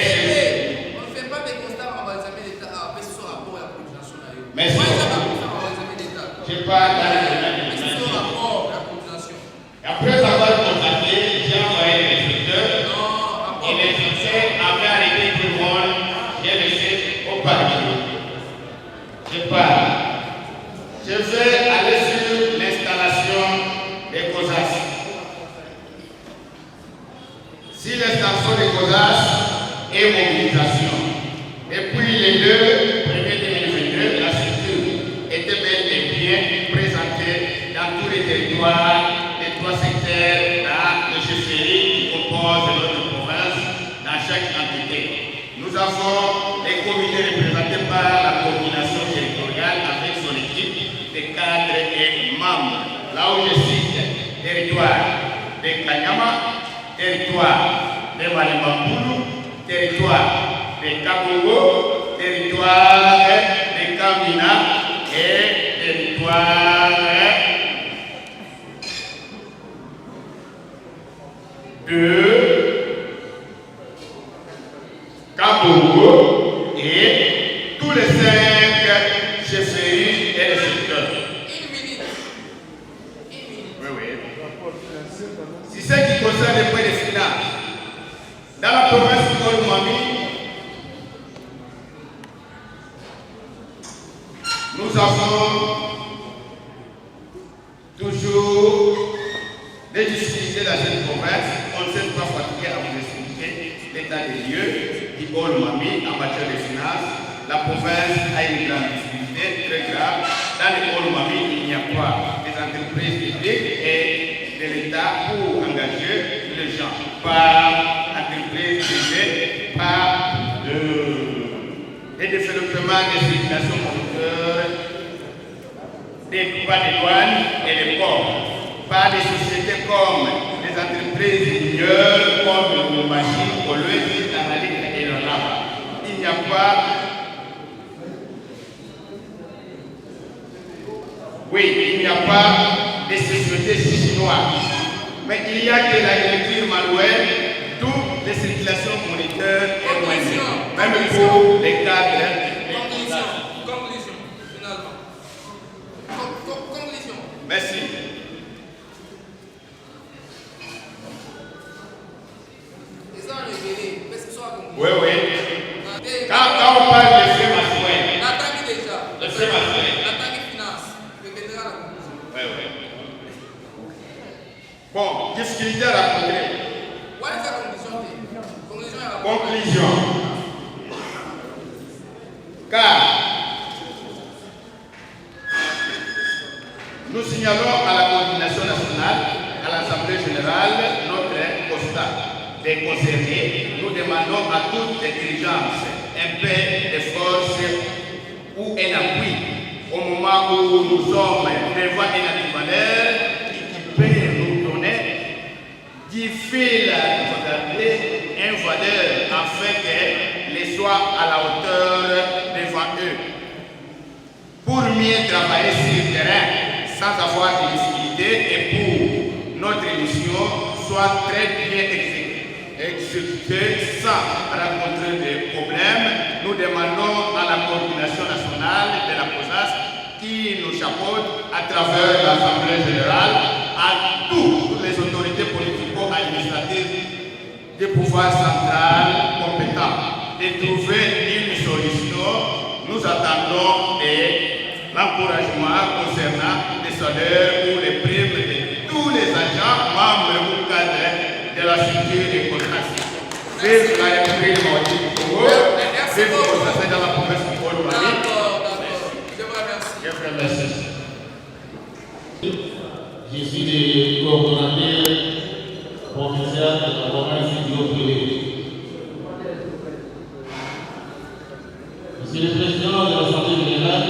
S5: Je vais aller sur l'installation des COSAS. Si l'installation des COSAS est mobilisation, depuis les 2 premiers 2022, la structure était bel et bien présentée dans tous les territoires, les 3 secteurs, dans le chefferie qui composent notre province, dans chaque entité. Nous avons les comités représentés par la coordination territoriale avec son équipe de cadres et membres. Là où je cite territoire de Kanyama, territoire de Malembambulu, territoire de Kabongo, territoire de Kamina et territoire de Kabongo et tous les 5 chefferies et les secteurs. Oui. Si ce qui concerne les points de finance, dans la province de Olomami, nous avons toujours des difficultés dans cette province. On ne s'est pas fatigué à vous expliquer l'état des lieux du Olomami en matière de finances. La province a une grande difficulté très grave. Dans le Olomami, il n'y a pas des entreprises publiques et de l'État pour engager les gens. Par entreprises privées, par des développements des circulations moteurs, des droits de douane et des ports. Par des sociétés comme les entreprises minières, comme les machines, au lieu de l'analyse et le lab. Il n'y a pas. Oui, il n'y a pas de sociétés chinoises. Mais il y a de l'agriculture manuelle, toutes les circulations monétaires et moyennes. Même pour les cadres.
S1: Conclusion, finalement. Conclusion.
S5: Merci. Oui. Quand on parle de frais mensuels,
S1: L'attaque déjà.
S5: le frais mensuel.
S1: L'attaque finance. Le général.
S5: Oui. Bon, difficulté à rencontrer.
S1: Quelle est sa conclusion?
S5: Conclusion. Car nous signalons à la coordination nationale, à l'Assemblée générale, notre constat. Les concernés, nous demandons à toutes les dirigeances un peu de force ou un appui au moment où nous sommes devant un équivalent qui peut nous donner du fil à regarder un valeur afin qu'elle soit à la hauteur devant eux. Pour mieux travailler sur le terrain sans avoir de difficultés et pour notre mission soit très bien exécutée sans rencontrer des problèmes, nous demandons à la coordination nationale de la COSAS qui nous chapeaute à travers l'Assemblée générale, à toutes les autorités politico-administratives du pouvoir central compétent de trouver une solution. Nous attendons l'encouragement concernant les salaires ou les primes de tous les agents, membres ou cadres de la structure des contrats. Vive la République du Congo, vive le Conseil dans la province du Olomami.
S1: Je vous remercie.
S6: Je suis le coordonnateur provincial de la province du Haut-Privé. Monsieur le Président de l'Assemblée générale,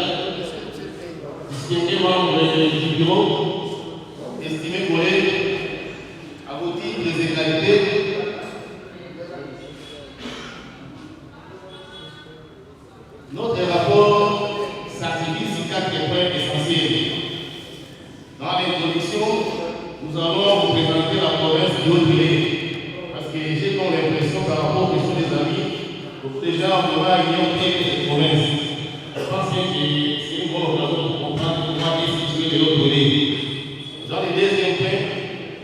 S6: distingués membres du bureau, estimés collègues, à vos titres des égalités, notre rapport s'articule sur 4 points essentiels. Dans l'introduction, nous allons vous présenter la province du Haut-Privé. Parce que j'ai comme l'impression par rapport aux questions des amis, beaucoup de gens vont ignorer cette province. Je pense que c'est une bonne occasion pour comprendre comment est situé le Haut-Privé. Dans le deuxième point,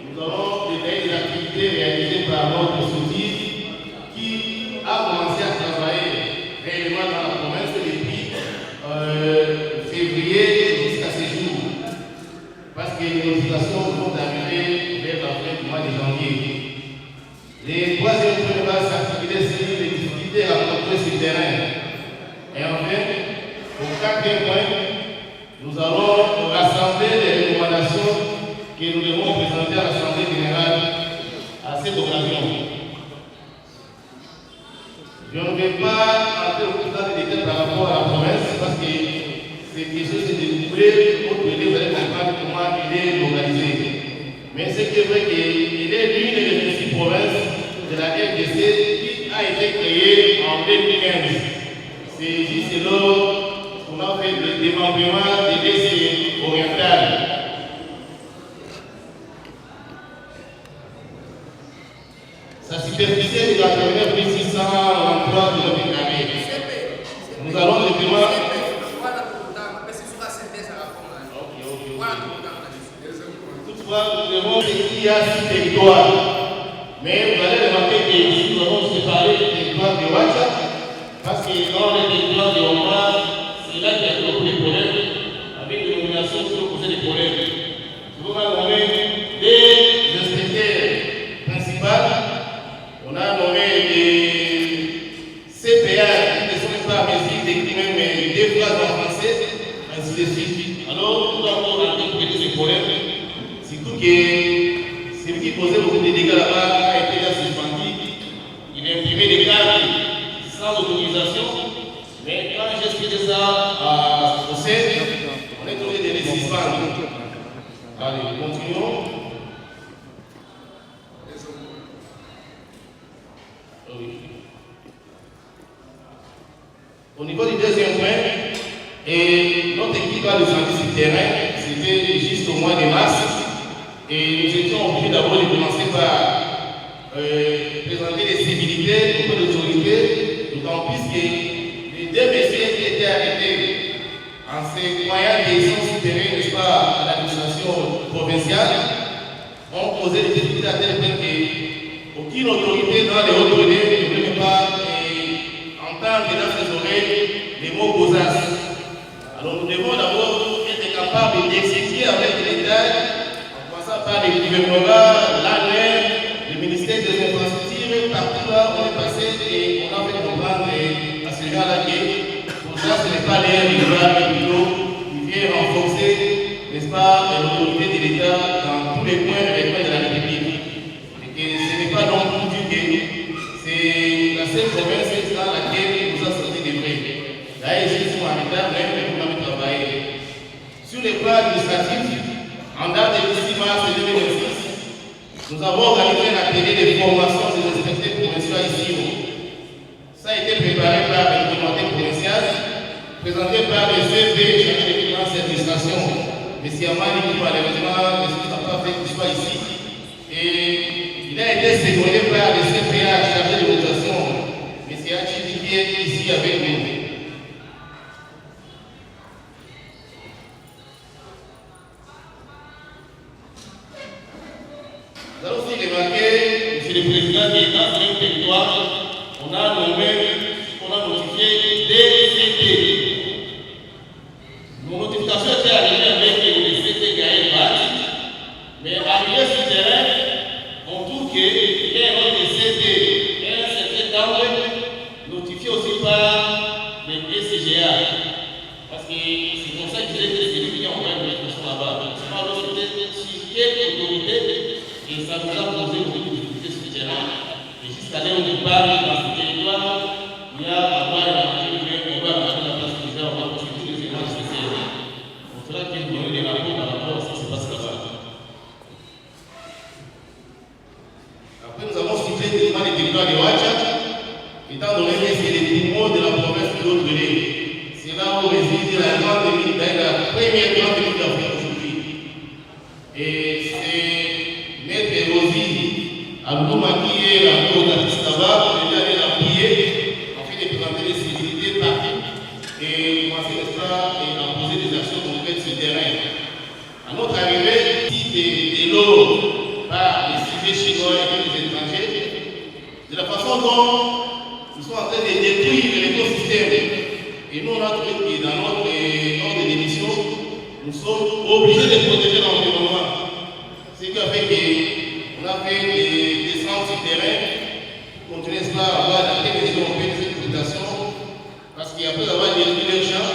S6: nous allons détailler les activités réalisées par notre structure qui a commencé à travailler réellement dans la province quatrième point, nous allons rassembler les recommandations que nous devons présenter à l'Assemblée générale à cette occasion. Je ne vais pas entrer au plus dans les détails par rapport à la province parce que c'est quelque chose de découvert, autre vous allez comprendre comment il est localisé. Mais ce qui est vrai qu'il est l'une des 26 provinces de la RDC qui a été créée en 2015. C'est juste là qu'on a fait le démembrement de l'Est oriental. Sa superficie est de 8693 km². Nous allons justement. Toutefois, nous devons qu'il y a 6 territoires. Mais vous allez remarquer que ici, nous allons séparer le territoire de Wacha, parce que dans le territoire de Omar, c'est là qu'il y a beaucoup de problèmes, avec des nominations qui ont posé des problèmes. Nous allons nommer des inspecteurs principaux. On a nommé des CPA qui ne sont pas mesures d'écrire même des phrases en français, ainsi de suite. Alors, nous avons rencontré ces problèmes. Surtout que celui qui posait beaucoup de dégâts là-bas a été là suspendu. Il a imprimé des cartes sans autorisation. Mais quand j'ai expliqué ça au CED, on est obligé de les suspendre. Allez, continuons. Au niveau du deuxième point, et notre équipe a descendu sur le terrain, c'était juste au mois de mars, et nous étions obligés d'abord de commencer par présenter les civilités auprès de l'autorité, d'autant plus que les deux messieurs qui étaient arrêtés en se croyant qu'ils sont souterrains, n'est-ce pas, à l'administration provinciale, ont posé des difficultés à tel point qu'aucune autorité dans les hautes données ne peut pas entendre dans ses oreilles les mots Gozas. Alors nous devons d'abord être capables d'exécuter avec les détails, en passant par les gouvernements, l'ANER, le ministère des Infrastructures, partout là on est passé et on a fait comprendre à ces gens-là que pour ça ce n'est pas l'air mais plutôt qui vient renforcer, n'est-ce pas, l'autorité de l'État dans tous les coins de la République. Et que ce n'est pas non plus du que c'est la seule province dans laquelle nous avons sorti des vrais. Là, ils sont en retard, même pour nous travailler. Sur le plan administratif, en date du 6 mars 2026, nous avons organisé un atelier de formation des inspecteurs provinciaux ici. Ça a été préparé par le comité provincial, présenté par le CP, chargé des finances et administration, M. Amani, qui malheureusement n'a pas fait qu'il soit ici. Et il a été séjourné par le CPA, chargé de votation, M. Achidi, qui est ici avec nous. Vous allez aussi remarquer, M. le Président, que dans ce territoire, on a nommé, on a notifié DCT. Nos notifications étaient arrivées avec le CT Gaël Bat, mais arrivé sur le terrain, on trouve qu'il y a un autre CT et un certain temps notifié aussi par le DCGA. Parce que c'est comme ça que j'ai été celui qui a envoyé une notification là-bas. C'est pas l'autorité, si quelle autorité. Et ça nous a posé beaucoup de difficultés sur le terrain. Et jusqu'à là où on parle dans ce territoire, il y a à voir la magie, on va regarder la place du on va constituer les éléments spéciaux. On fera qu'il y ait des rapports par rapport à ce qui se passe là-bas. Après, nous avons cité les territoires de Wacha, étant donné que c'est les poumons de la province de l'Autre-Guinée. C'est là où réside la grande ville, la première grande ville d'Afrique aujourd'hui. Et c'est Maître Rosie, Abdouma qui est la cour d'Artistaba, on est allé la prier, en fait de présenter les civilités parties et commencer à poser des actions concrètes sur le terrain. À notre arrivée, si de l'eau par les civils chinois et les étrangers, de la façon dont nous sommes en train de détruire l'écosystème. Et nous, on a trouvé que dans notre ordre d'émission, nous sommes obligés de protéger l'environnement. C'est qu'avec on a fait des centres sur terrain pour continuer à avoir la télévision en fait de cette exploitation. Parce qu'après avoir détruit les champs,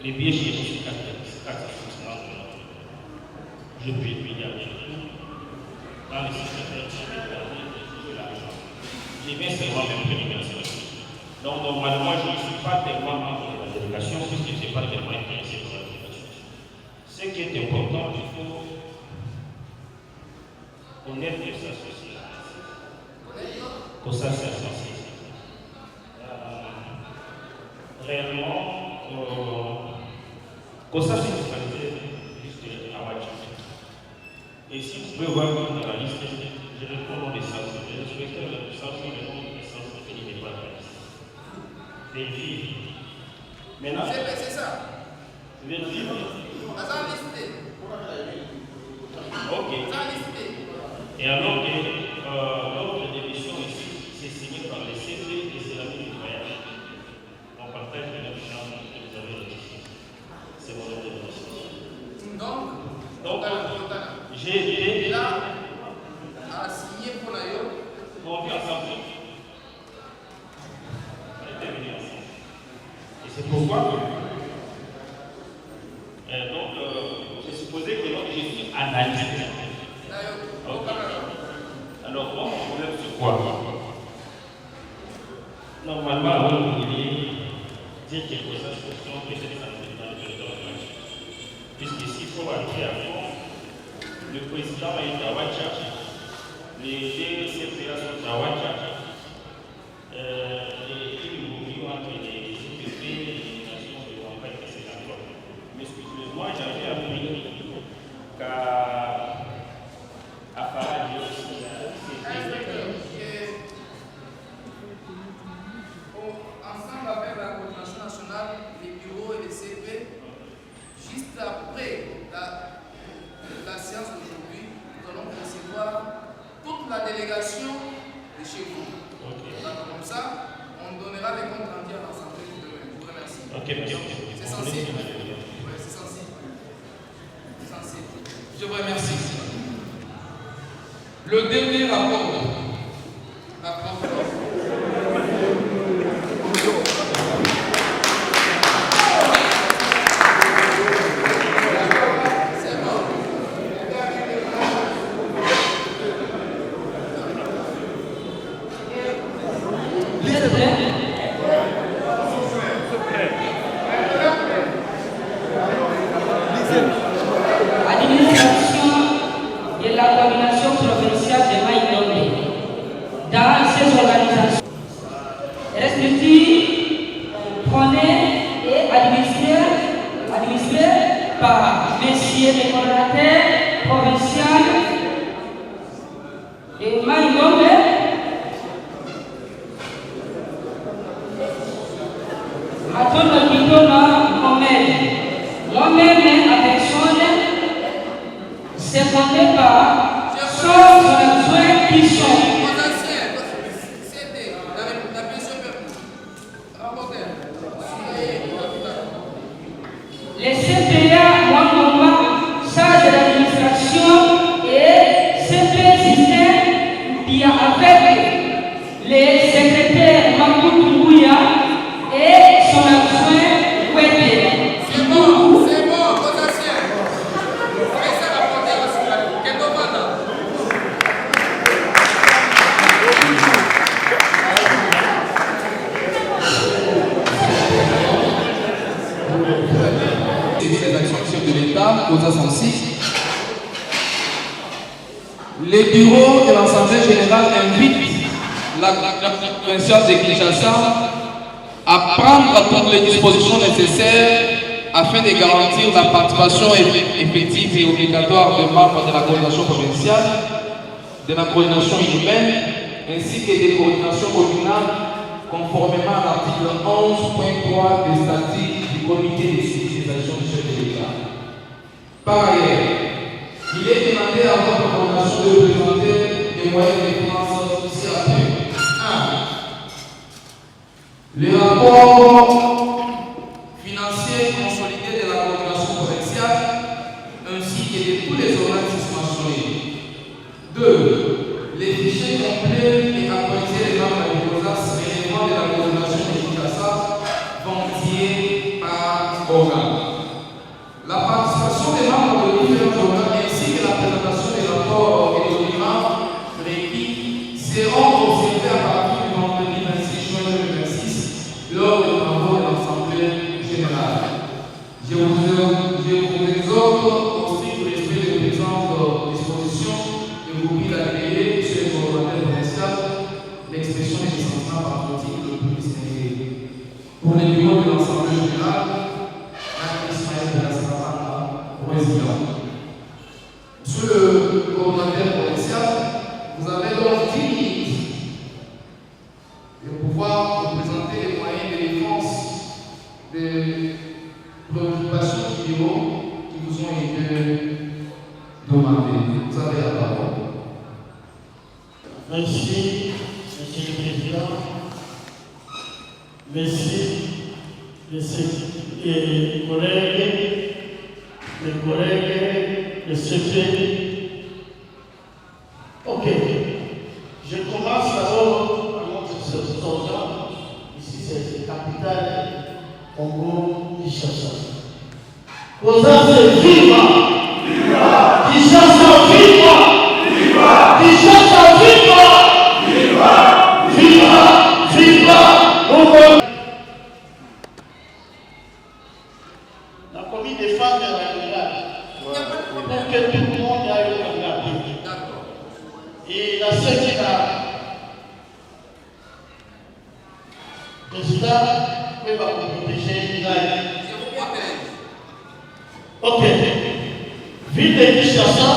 S6: Les billets chez nous, c'est 4 je puis regarder dans les secrétaires, de l'argent. J'ai bien seulement même prédication. Donc, normalement, je ne suis pas tellement membre de la délégation puisque je ne suis pas tellement intéressé par la délégation. Ce qui est important, il faut connaître que ça s'associe. Que ça s'associe. Réellement, que ça s'est localisé juste à Ouacha. Et si vous pouvez voir dans la liste, je réponds au nom des sens. Je souhaiterais le sens le nom des sens qui n'est pas la liste. Vérifiez. Maintenant,
S1: c'est ça.
S6: vérifiez. Ok. Et alors que l'ordre d'émission ici, c'est signé par les CP et c'est la vie du voyage. On partage les mêmes chances que vous avez ici. C'est mon ordre d'émission. Donc, j'ai été là
S1: à signer pour la Yo.
S6: On vit ensemble. On était venus ensemble. Et c'est pourquoi j'ai supposé que l'autre je suis analyste. Okay. Alors, bon, mon problème c'est quoi? Normalement, avant vous vouliez dire quelque chose sur son peut-être dans le territoire. Puisqu'ici, il faut entrer à fond. Le président est à Ouacha. Les deux CPA sont à Ouacha. Les mouvements entre les CPP et les nations de campagne, c'est d'accord. Mais excusez-moi, j'avais appris qu'à Farad,
S1: ensemble avec la coordination nationale, les bureaux et les CP, juste après la séance d'aujourd'hui, nous allons recevoir toute la délégation de chez vous. Okay. Comme ça, on donnera les comptes rendus à l'Assemblée demain. Je vous remercie.
S6: Okay.
S1: C'est sensible. Oui, c'est sensible. C'est sensible. Je vous remercie. Le dernier rapport. Les bureaux de l'Assemblée générale invitent la provinciale de Kinshasa à prendre toutes les dispositions nécessaires afin de garantir la participation effective et obligatoire des membres de la coordination provinciale, de la coordination urbaine, ainsi que des coordinations communales, conformément à l'article 11.3 des statuts du comité de civilisation du chef de l'État. Par ailleurs, il est demandé à votre coordination de présenter les moyens de finances ci-après. 1. Le rapport financier consolidé de la coordination provinciale ainsi que de tous les organismes mentionnés. 2. Les fichiers complets et actualisés des membres de l'OSAS relevant de la coordination de Kinshasa vont organes. La participation des membres de différents organes ainsi que la présentation des rapports et des documents requis seront observés à partir du vendredi 26 juin 2026 lors des travaux de l'Assemblée générale. Je vous exhorte aussi pour respect des présentes dispositions et vous prie d'agréer sur les coordonnées provinciales l'expression des sentiments patriotiques le plus distingué. Pour les bureaux de l'Assemblée générale, président. Monsieur le coordonnateur provincial, vous avez donc 10 minutes de pouvoir vous présenter les moyens de défense des préoccupations du bureau qui vous ont été demandées. Vous avez la parole.
S6: Merci, Monsieur le Président. Merci, les collègues, le CP. Ok. Je commence d'abord par notre sortant. Ici, c'est la capitale Congo-Kinshasa. Cosa c'est viva! Viva! Kinshasa viva! Viva! Kinshasa viva! Viva! Viva! Viva! La commune des femmes est pour que tout le monde aille regarder. Et la seule qui a président peut vous protéger l'Irak. Ok. Ville de Kinshasa,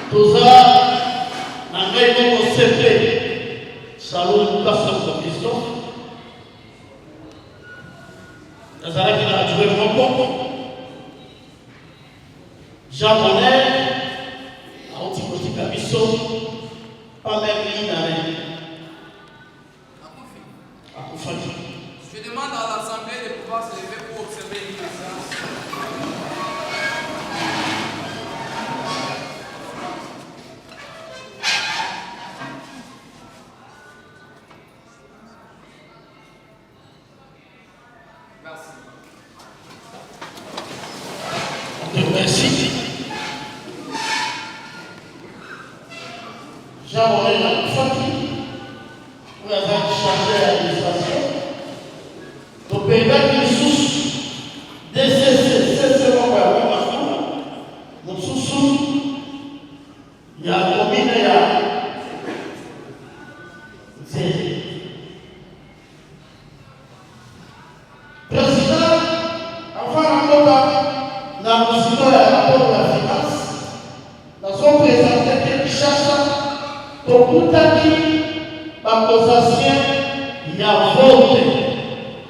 S6: tout ça, n'a pas été concepté. Salon Lucas question. Nazareth qui a joué beaucoup. Jean Bonnet, à Otikoti Kabiso, pas même lui d'aller.
S7: Je demande à l'Assemblée de pouvoir se lever pour observer une séance.
S6: Merci. Jean Bonnet a fatigué. Vous avez changé l'administration. Donc, pays qui sous DCC, c'est mon père, mon sous-sous, il y a un commune, il y a. Président, enfin, la musique, la rapport de la finance, nous avons présenté quelque chose pour tout acquis. Par causation, il y a vote,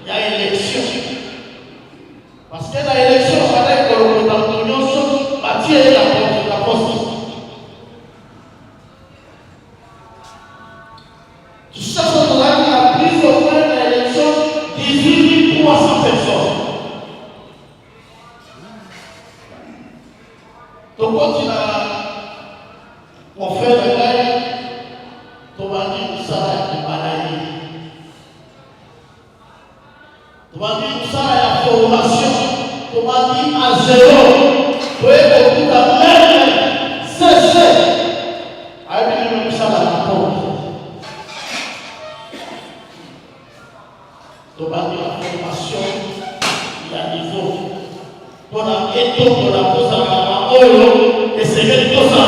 S6: il y a élection. Parce que la élection, il fallait que le Antonio attire la poste. Tout ça, on a pris au point de l'élection 18 300 personnes. Donc, quand on fait le bail, on va dire ça est maladie. On va dire ça est formation. On va dire à zéro. Vous pouvez beaucoup de même cesser. Avec le ça la porte. On va dire la formation, il y a niveau. On a étonné pour la cause à la et c'est quelque chose à la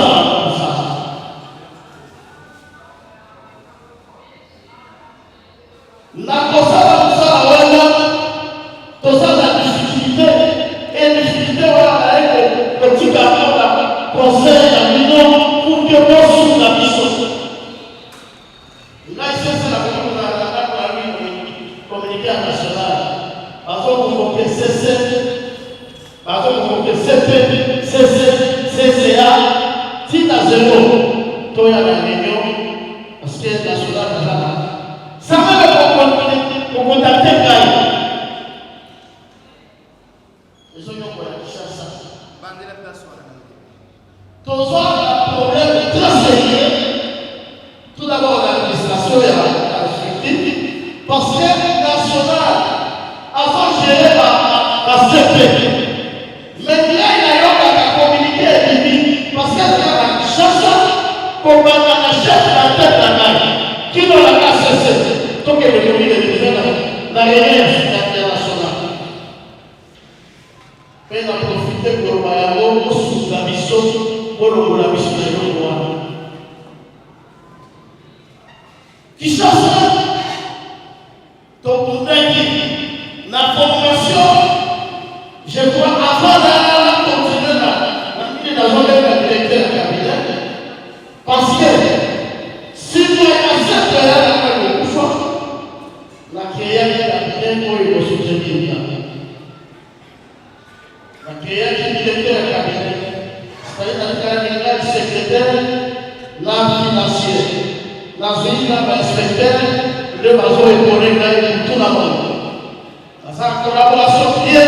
S6: la cosa la difficulté et la difficulté avec le petit garçon la conseil à l'union pour que l'on souffre la mission. Là, ici, c'est la communauté nationale. Parce qu'on vous fait CC, parce qu'on vous fait CP, CC, CCA, si à zéro, toi, il y a la réunion, parce que la nationale est là. Ça va pour contacter Gaïa. Ils ont eu un chasse. Tous un problème très sérieux. Tout d'abord, l'administration est à la parce que nationale, avant accepté. Mais là, il a communiqué avec lui parce qu'il y a la chance pour la chef de la tête de la main qui n'a pas cessé. Donc, il est venu de la réunion internationale. Mais il a profité pour le Bayamo sous la mission pour la mission de l'Oua. Qui chasse donc, la formation, je crois, avant d'aller continuer dans la zone de directeur cabinet, parce que si tu es accepté à la création du cabinet, pour le soutenir. La création du directeur cabinet, c'est-à-dire la secrétaire, la financière, la ville, l'inspecteur, le bateau est pour tout le monde. Sa collaboration bien,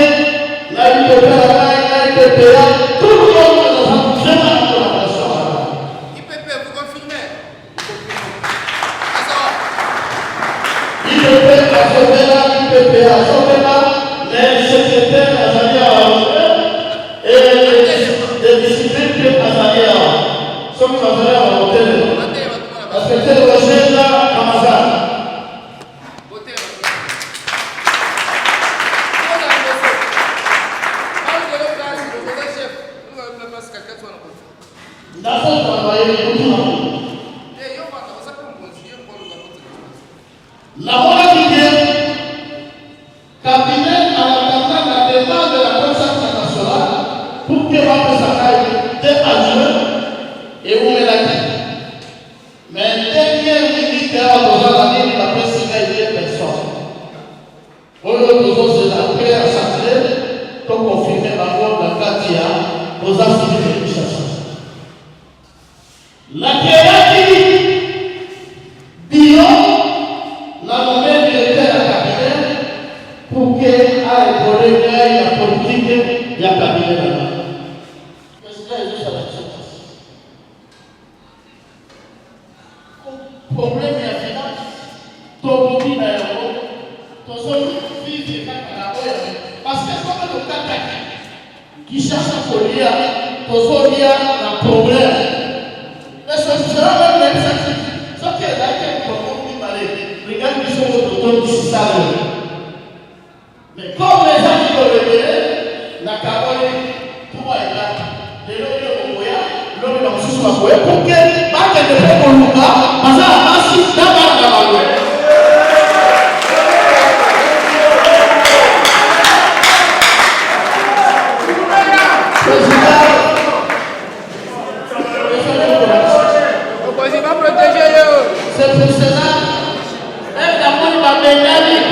S6: là il peut faire, là il peut payer, tout le monde est dans une collaboration.
S7: IPP, vous confirmez?
S6: IPP, à Zobela, les secrétaires Azalia et les disciplines Azalia sont Azalia à l'hôtel. Inspecteur Roger Amazan. La monarchie cabinet à la demande de la conscience nationale pour que votre salaire soit adjoint et vous me l'avez dit. Mais dernière minute, à la ville, la principalité personne. Pour le besoin, c'est la prière sacrée pour confirmer la mort de Katia aux assurances de l'administration. La créativité, Dion, la nouvelle directeur à cabinet pour qu'elle ait volé la politique de la cabinet là-bas. Mais c'est juste à la chose. Problème est à finance. Ton petit d'aéroport, ton seul fils est à la parce que comme le caca qui cherche à folie, ton seul lien a un problème. Mais ce sera même l'exercice. Ce qui est là, qui est regarde qui sont autour du salaire. Mais comme les gens qui ont révélé, la carole, tout va être là. Et l'homme est dans le sous-main pour que, pas qu'elle ne fait pas le cas, mais ça a assis d'abord dans la loi. C'est pour cela, évidemment, il va bénir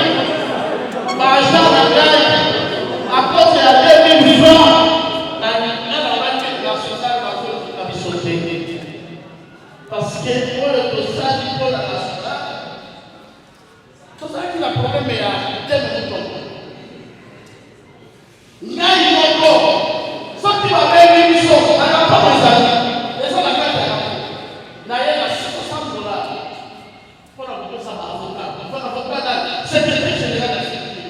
S6: par Jean Lagaille à cause de la 2000 francs. La société. Parce que pour le dossage, pour la nationale, tout ça qui a un problème, mais à 2 minutes. Il y a une autre. Ce qui va bénir une chose, on n'a pas besoin. Les gens la carte là, il y a 60 $. Secrétaire général de la sécurité.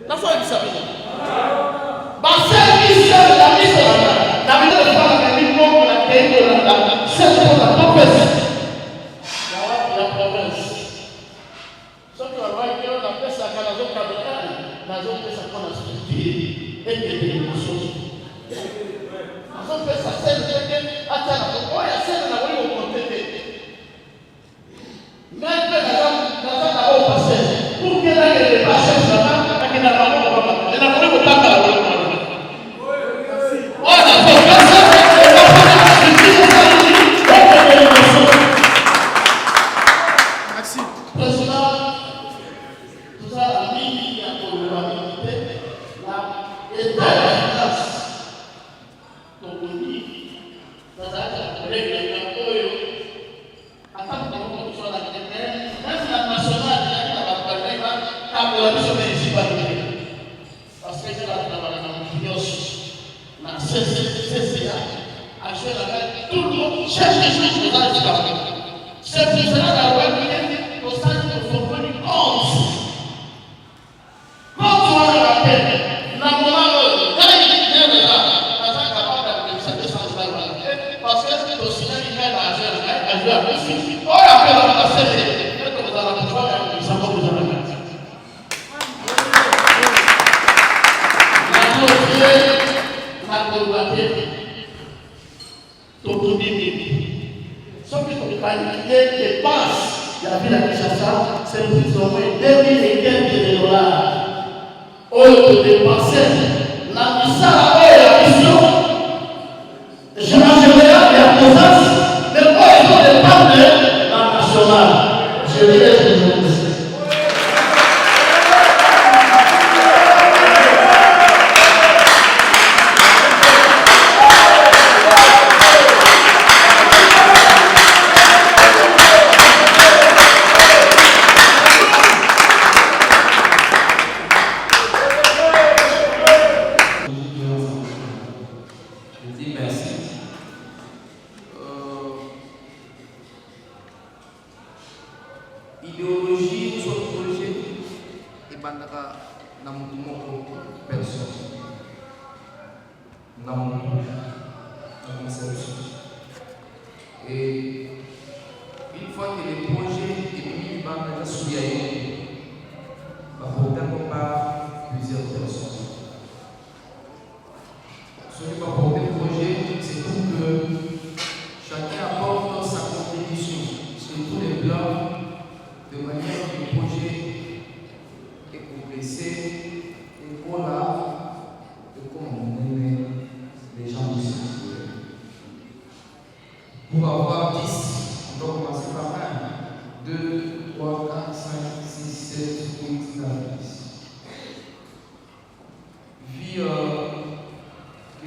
S6: La foi est bizarre. Service la mise la mise de la minimum de la pays de la c'est pour la province. La province. Ce que la voix qui on appelle ça quand la zone cabinet, la zone fait ça qu'on a structuré et des choses. La zone fait ça c'est le attends la il y a celle la voix au côté. Mais dans la haut passé pour que là il passe là qu'il n'a pas il n'a pas autant de la merci. Président, tout ça a mis à probabilité la état de la finance. Donc on dit, dans la collègue de l'Employeur, attends que nous soyons la même si la nationale est la bataille, la mission municipale. Parce que c'est la la CCA a joué la tout le monde cherche des choses dans l'histoire. C'est pour cela la loi au sein de formule 11. ici. On appelle la passer, mais comme vous allez pouvoir, ils savent pas vous avez fait. La clôture, la colgatée, tout dit. Sauf que son qualité dépasse la ville à Kinshasa, c'est plus ou moins 2000 et quelques dollars. Au lieu de dépenser la misère et la mission, je m'achèverai la présence de l'horizon des partenaires dans la nationale. Je dirais que je vous remercie.
S7: Idéologie, soit projet, et bandaka na mutumoko personne. Na conception. Et une fois que les projets et puis bandaka souillés, va porter par plusieurs personnes. Ce qui va porter le projet, c'est tout que chacun apporte sa contribution sur tous les plans, de manière que le projet est progressé et qu'on a, et comme on aime les gens du secteur. Pour avoir 10, on doit commencer par 1, 2, 3, 4, 5, 6, 7, 8, 9, 10. Vu que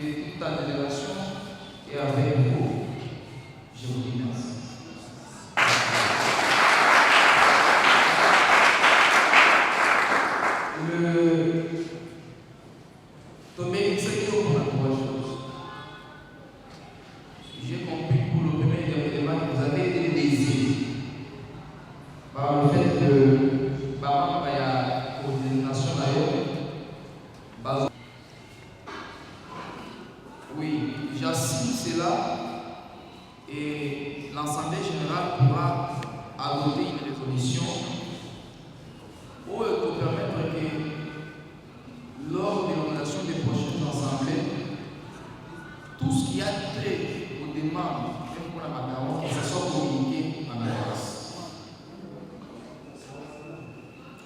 S7: toute ta délégation est avec vous, je vous dis merci. J'ai compris pour le premier élément que vous avez été lésé par le fait que par il y a coordination d'ailleurs. Oui, j'assume cela et l'Assemblée générale pourra adopter une résolution pour permettre que lors de l'organisation des prochaines assemblées, tout ce qui a trait aux demandes, même pour la macaron, que ce soit communiqué en avance.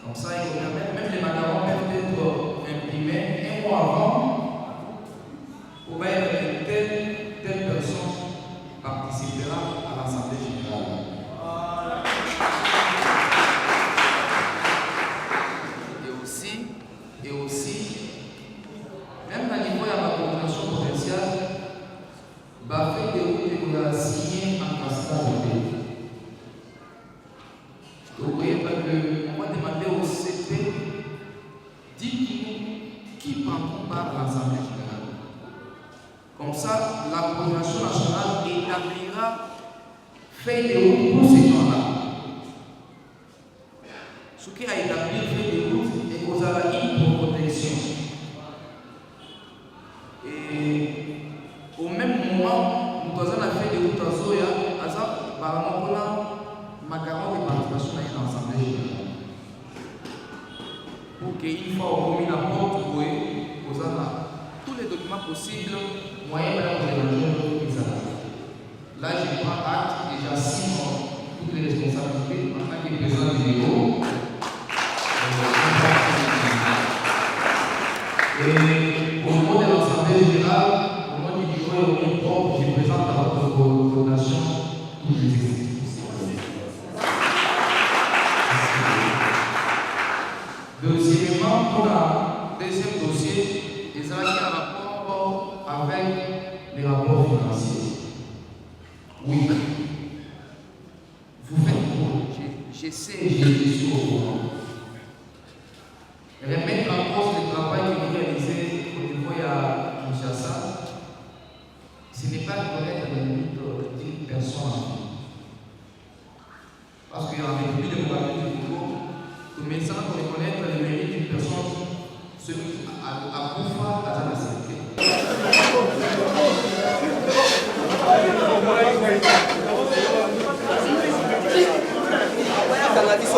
S7: Comme ça, il faut permettre, même les macarons peuvent être imprimés un mois avant pour voir que telle personne participera à l'Assemblée générale. Et aussi, même à niveau de la coordination provinciale, Bafé de route que vous avez signé en Cascade. Vous voyez pas que on va demander au CP, dites-nous qui prendront part à l'Assemblée générale. Comme ça, la coordination nationale établira feuille de route pour ces gens-là. Ce qui a établi feuille de route et aux avis pour protection. Et au même moment, nous avons fait des routes à Zoya, à ça, par exemple, macaron de participation à l'Assemblée générale. Pour qu'une fois au commis la porte, vous voyez, vous avez tous les documents possibles, moyens pour les gens. Là, je prends acte et j'assume toutes les responsabilités en tant que président du bureau. Et au nom de l'Assemblée générale, au nom du bureau et au nom propre, je présente à votre coordination toutes les exécutifs. Deuxièmement, pour le deuxième dossier, les acquis en rapport avec les rapports financiers. Oui. Vous faites quoi? Je sais, je suis au courant. Remettre en cause le travail que vous réalisez au niveau de Kinshasa, ce n'est pas reconnaître les limites d'une personne. Parce qu'il y a un République démocratique du Congo, nous mettons à reconnaître les mérites d'une personne, celui à Koufa, à la santé.
S8: À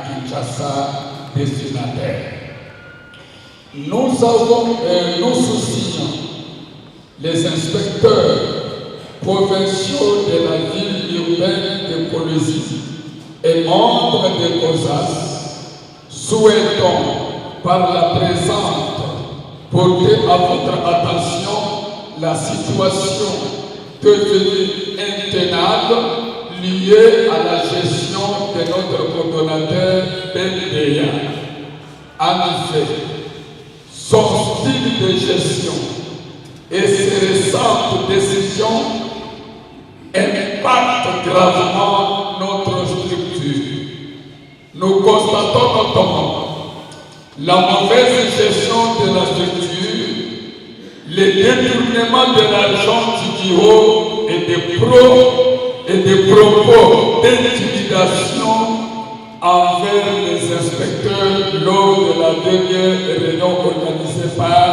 S8: Kinshasa, destinataire. Nous soucions les inspecteurs provinciaux de la ville urbaine de Kolwezi et membres de COSAS, souhaitons par la présente porter à votre attention la situation devenue intenable liée à la gestion de notre coordonnateur BNDA. En effet, son style de gestion et ses récentes décisions impactent gravement notre structure. Nous constatons notamment la mauvaise gestion de la structure, les détournements de l'argent du bureau et des propos d'intimidation envers les inspecteurs lors de la dernière réunion organisée par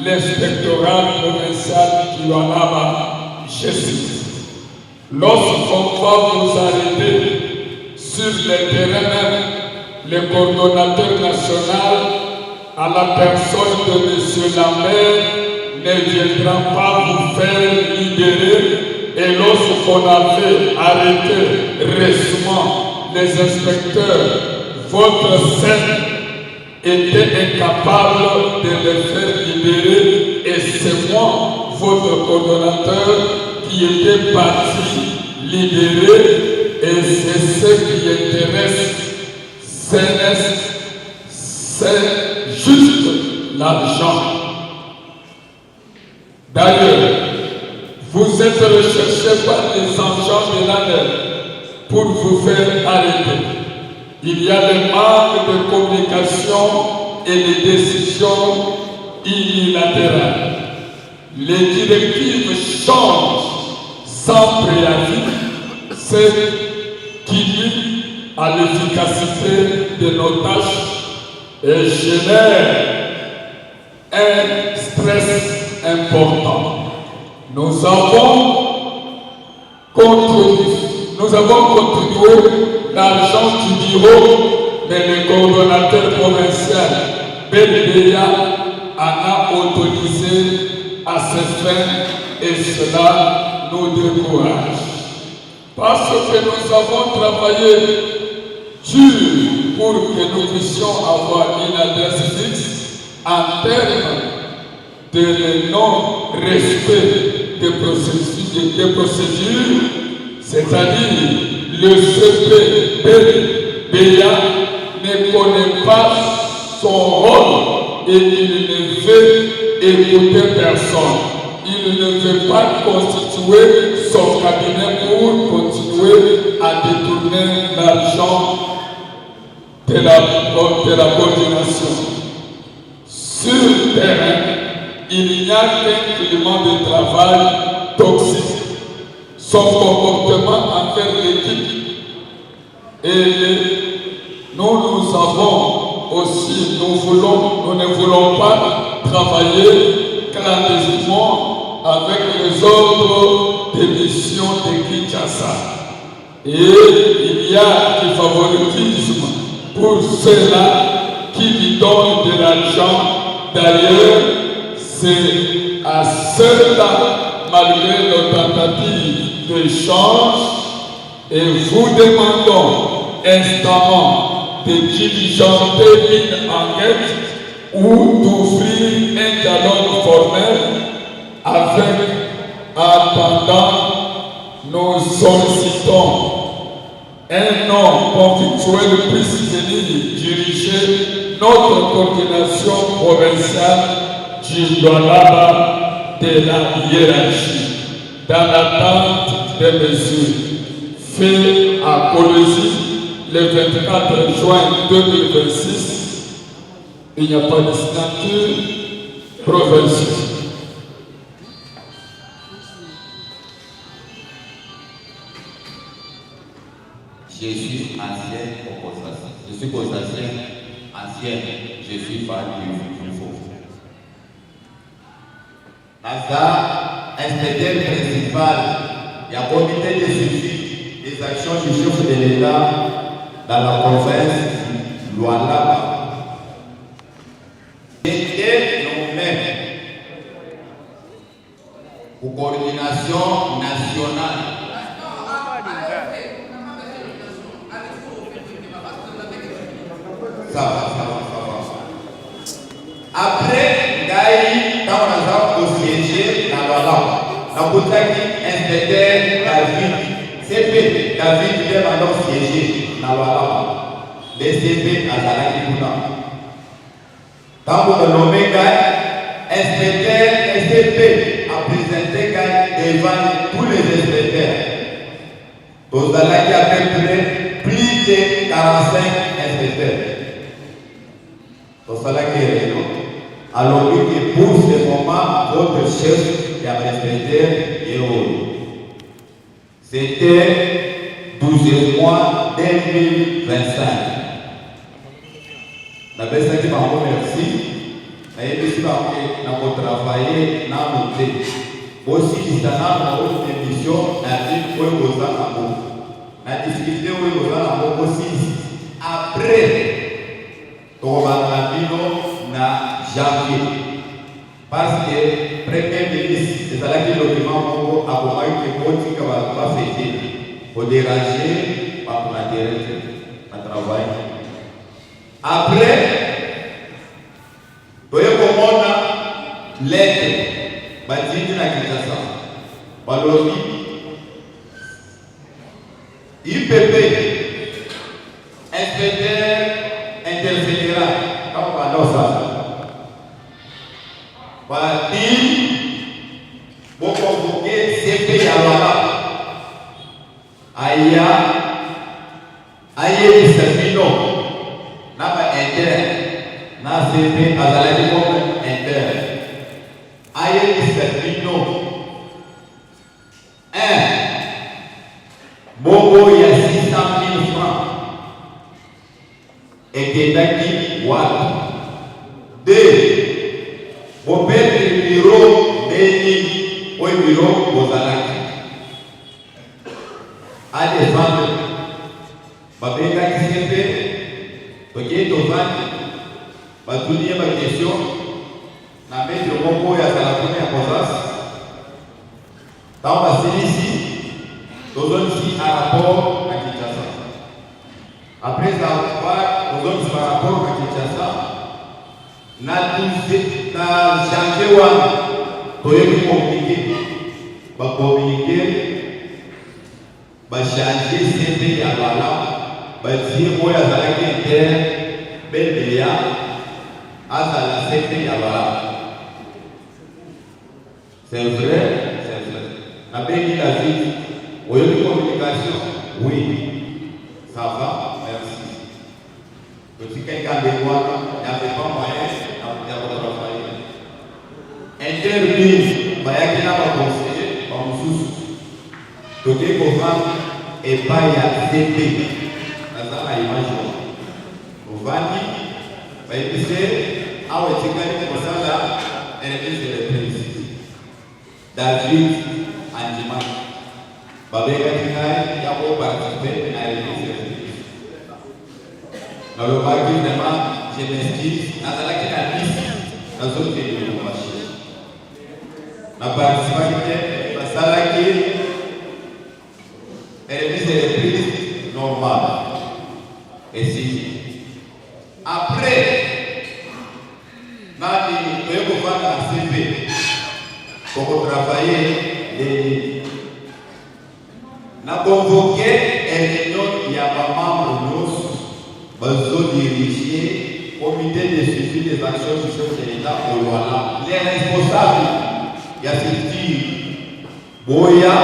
S8: l'inspectorat provincial du Lualaba, Jessis. Lorsqu'on va vous arrêter sur le terrain même, le coordonnateur national, à la personne de M. Lambert, ne viendra pas vous faire libérer. Et lorsqu'on avait arrêté récemment les inspecteurs, votre scène était incapable de les faire libérer. Et c'est moi, votre coordonnateur, qui était parti libérer. Et c'est ce qui intéresse. C'est juste l'argent. D'ailleurs, vous êtes recherché par les agents de l'ANEL pour vous faire arrêter. Il y a le manque de communication et les décisions unilatérales. Les directives changent sans préavis, ce qui nuit à l'efficacité de nos tâches et génère un stress important. Nous avons contribué l'argent du bureau, mais le coordonnateur provincial BNDA en a autorisé à ses fins et cela nous décourage. Parce que nous avons travaillé dur pour que nous puissions avoir une adresse fixe en termes de non-respect des procédures, c'est-à-dire le CPBA ne connaît pas son rôle et il ne veut écouter personne. Il ne veut pas constituer son cabinet pour continuer à détourner l'argent de la coordination. Sur le terrain, il n'y a qu'un climat de travail toxique. Son comportement envers l'équipe et nous avons aussi, nous ne voulons pas travailler clandestinement avec les ordres de mission de Kinshasa. Et il y a du favoritisme pour ceux-là qui lui donnent de l'argent. D'ailleurs, c'est à ceux-là, malgré nos tentatives d'échange, et vous demandons instamment de diligenter une enquête ou d'ouvrir un dialogue formel avec, attendant, nous sollicitons un homme conflictuel puisse venir diriger notre coordination provinciale du Lualaba de la hiérarchie, dans l'attente des mesures faites à Kolwezi le 24 juin 2026. Il n'y a pas de signature provinciale.
S9: Je suis ancien au COSAS. Je suis COSASien ancien. Je suis fan du foot. Naza, inspecteur principal, il y a un comité de suivi des actions du chef de l'État dans la province de Lualaba. C'était nous-mêmes pour coordination nationale. Ça va. Après, Gaï, quand on a siégé dans la langue, on a inspecteur David, CP, David vient maintenant siéger dans la langue. Les CP à Zalakibuna. Quand vous le nommez Gaï, inspecteur SCP a présenté Gaï devant tous les inspecteurs. Vous allez à peu près plus de 45 inspecteurs. Alors que pour ce moment, votre chef qui a respecté est où? C'était 12 mois 2025. La personne qui m'a remercié, nous avons travaillé dans le thé. Aussi, nous avons une émission dans la ville où nous avons discuté où nous avons aussi. Après, on va na janvier. Parce que premier ministre, c'est là que le document a commencé que va fêter. Pour déranger, pas pour l'intérêt, à travail. Après, vous voyez comment on a l'aide, bâtie na Kinshasa, Balobi, IPP, inspecteur interfédéral, comme on va dire ça. Parti, vous convoquez CP Yawala, Aya, Aye Sabino, Naba Inter, Na CP Azaladi comme Inter, Aye Sabino, Bobo il y a 600 000 francs, et Kedaki Wad. 2. Vous payez le bureau Béni ou le bureau Bozalaki. À défendre, Babeka qui s'est fait, Toké Tovan, Batoulier ma question, n'a pas de Moko et à la première Bozas. Dans ma série ici, nous avons ici un rapport à Kinshasa. Après avoir, nous avons un rapport à Kinshasa. Na janvier wana toyebi communiquer changer CP ya bala batie oyo azalaki inter bebeya azala CP ya bala. C'est vrai. Nabengi David oyebi communication. Oui, ça va, merci. Si quelqu'un de moi, il n'y avait pas moyen de travailler. Intervenu, il y a qui n'a pas conseillé, comme sous. Donc, il faut vendre et pas y a CP. Ça, c'est l'image. Vous vendez, il c'est, ah ouais, c'est comme ça là, elle est de reprise. David, Andiman. Babeka Kinaï, il y a beau participer à l'église. Dans le bac, vraiment, je m'excuse. Dans la liste, dans le zone de l'image. La participation, la salle qui est une reprise normale. Et si, après, nous avons fait un CP pour travailler les. Nous avons convoqué un réunion qui a pas membre de diriger le comité de suivi des actions du chef de l'État au Rwanda. Les responsables, il y a Siti, Boya,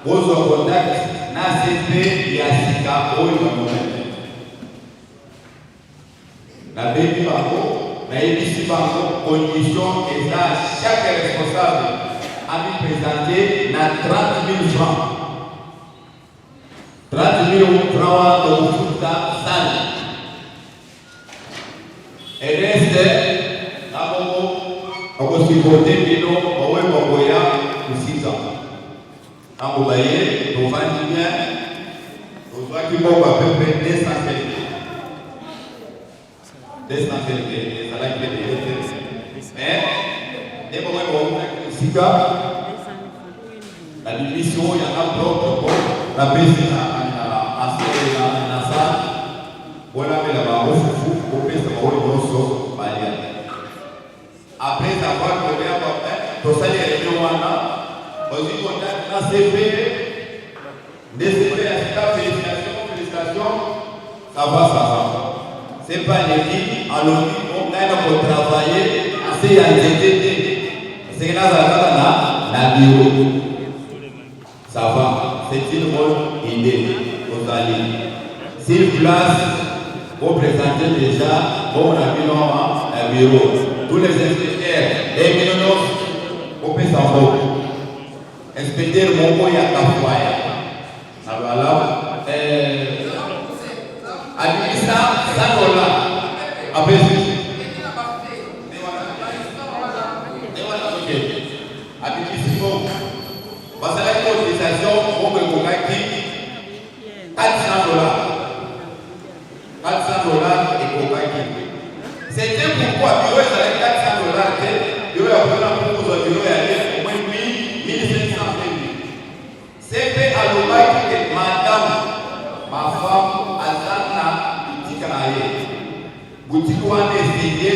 S9: Bozo Contact, Nasepe, Yassika, Oyo, la Béni Bango, la Ébissi Bango, condition que chaque responsable a pu présenter 30 000 francs. 30 000 francs dans toute la salle. Et reste, bakosipote bino bawe bakoya kusiza tango baye tovandi bien tozwaki moko à peu près 200 ezalaki ebele mais nde bawe baokaki kosika na bimisi oyo yanga propre po napesi na sala bolambela bango fufu kopesa baoyo nyonso balia. Après avoir donné à papa, tout ça, il y a eu un an. Aussi, on a CP, des CP, félicitations, ça va. C'est pas les filles, alors on a travaillé, assez à l'aider. C'est que là, la bio. Ça va, c'est une bonne idée. Vous allez. S'il place, vous présentez déjà, bon, la bureau. Tous les inspecteurs, les millionnaires, au Pessambo. Inspecteur Mongo Yakafoya. Ça va là. Admissa, Sanola. Après, Admissimo. Parce que la cotisation, on peut $400. $400 et Kokaki. C'était pourquoi bureau est avec $400 bureau a pris un pour bureau et au moins 1500 $. C'est fait à l'oreille que madame, ma femme, Azana, boutique à boutique où on est essayé,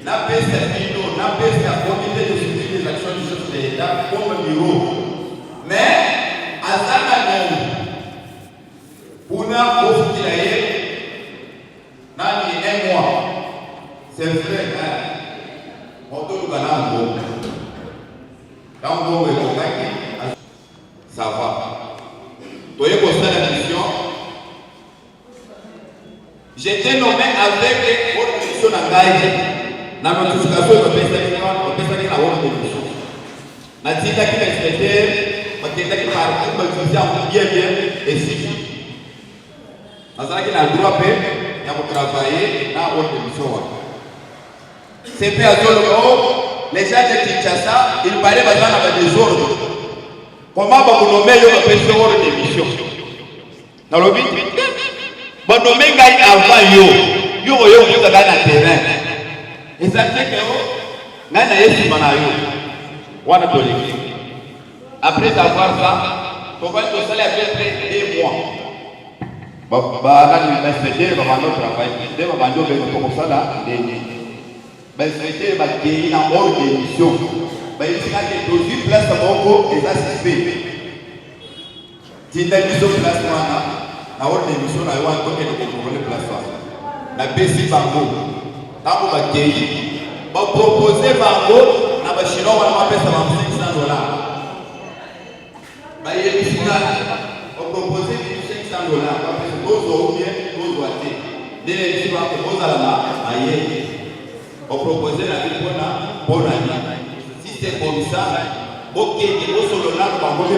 S9: n'a pas de comité de suivi des actions du chef de l'État comme bureau. Mais Azana non. Pour nous, Nani un mois. C'est vrai, on doit nous gagner un bon. Quand on veut gagner, ça va. Tu as posté la mission. J'étais nommé avec votre mission à Gaïdé. La notification de la mission. La mission qui l'inspecteur, la mission qui parle, bien, et si. Parce qu'il a le droit de travailler dans votre mission. C'est fait à Zolo, les gens de Kinshasa, ils parlaient dans des ordres. Comment vous nommez le président de mission? Dans le but, vous nommez Gaï avant yo vous êtes dans le terrain. Et ça fait que vous avez après avoir ça, vous pouvez tout ça à peu près 2 mois. L'inspecteur va travailler. Il va comme ça là. L'inspecteur va gagner en ordre d'émission. Il y a des places à Moko et ça c'est fait. Si tu as mis sur place, en ordre d'émission, il y a un peu de place. La BC Bango. Quand vous va gagner, vous proposez Bango, on va chinois, on va payer $500. On propose $500. On propose la vie pour l'année. Si c'est comme ça, ok, on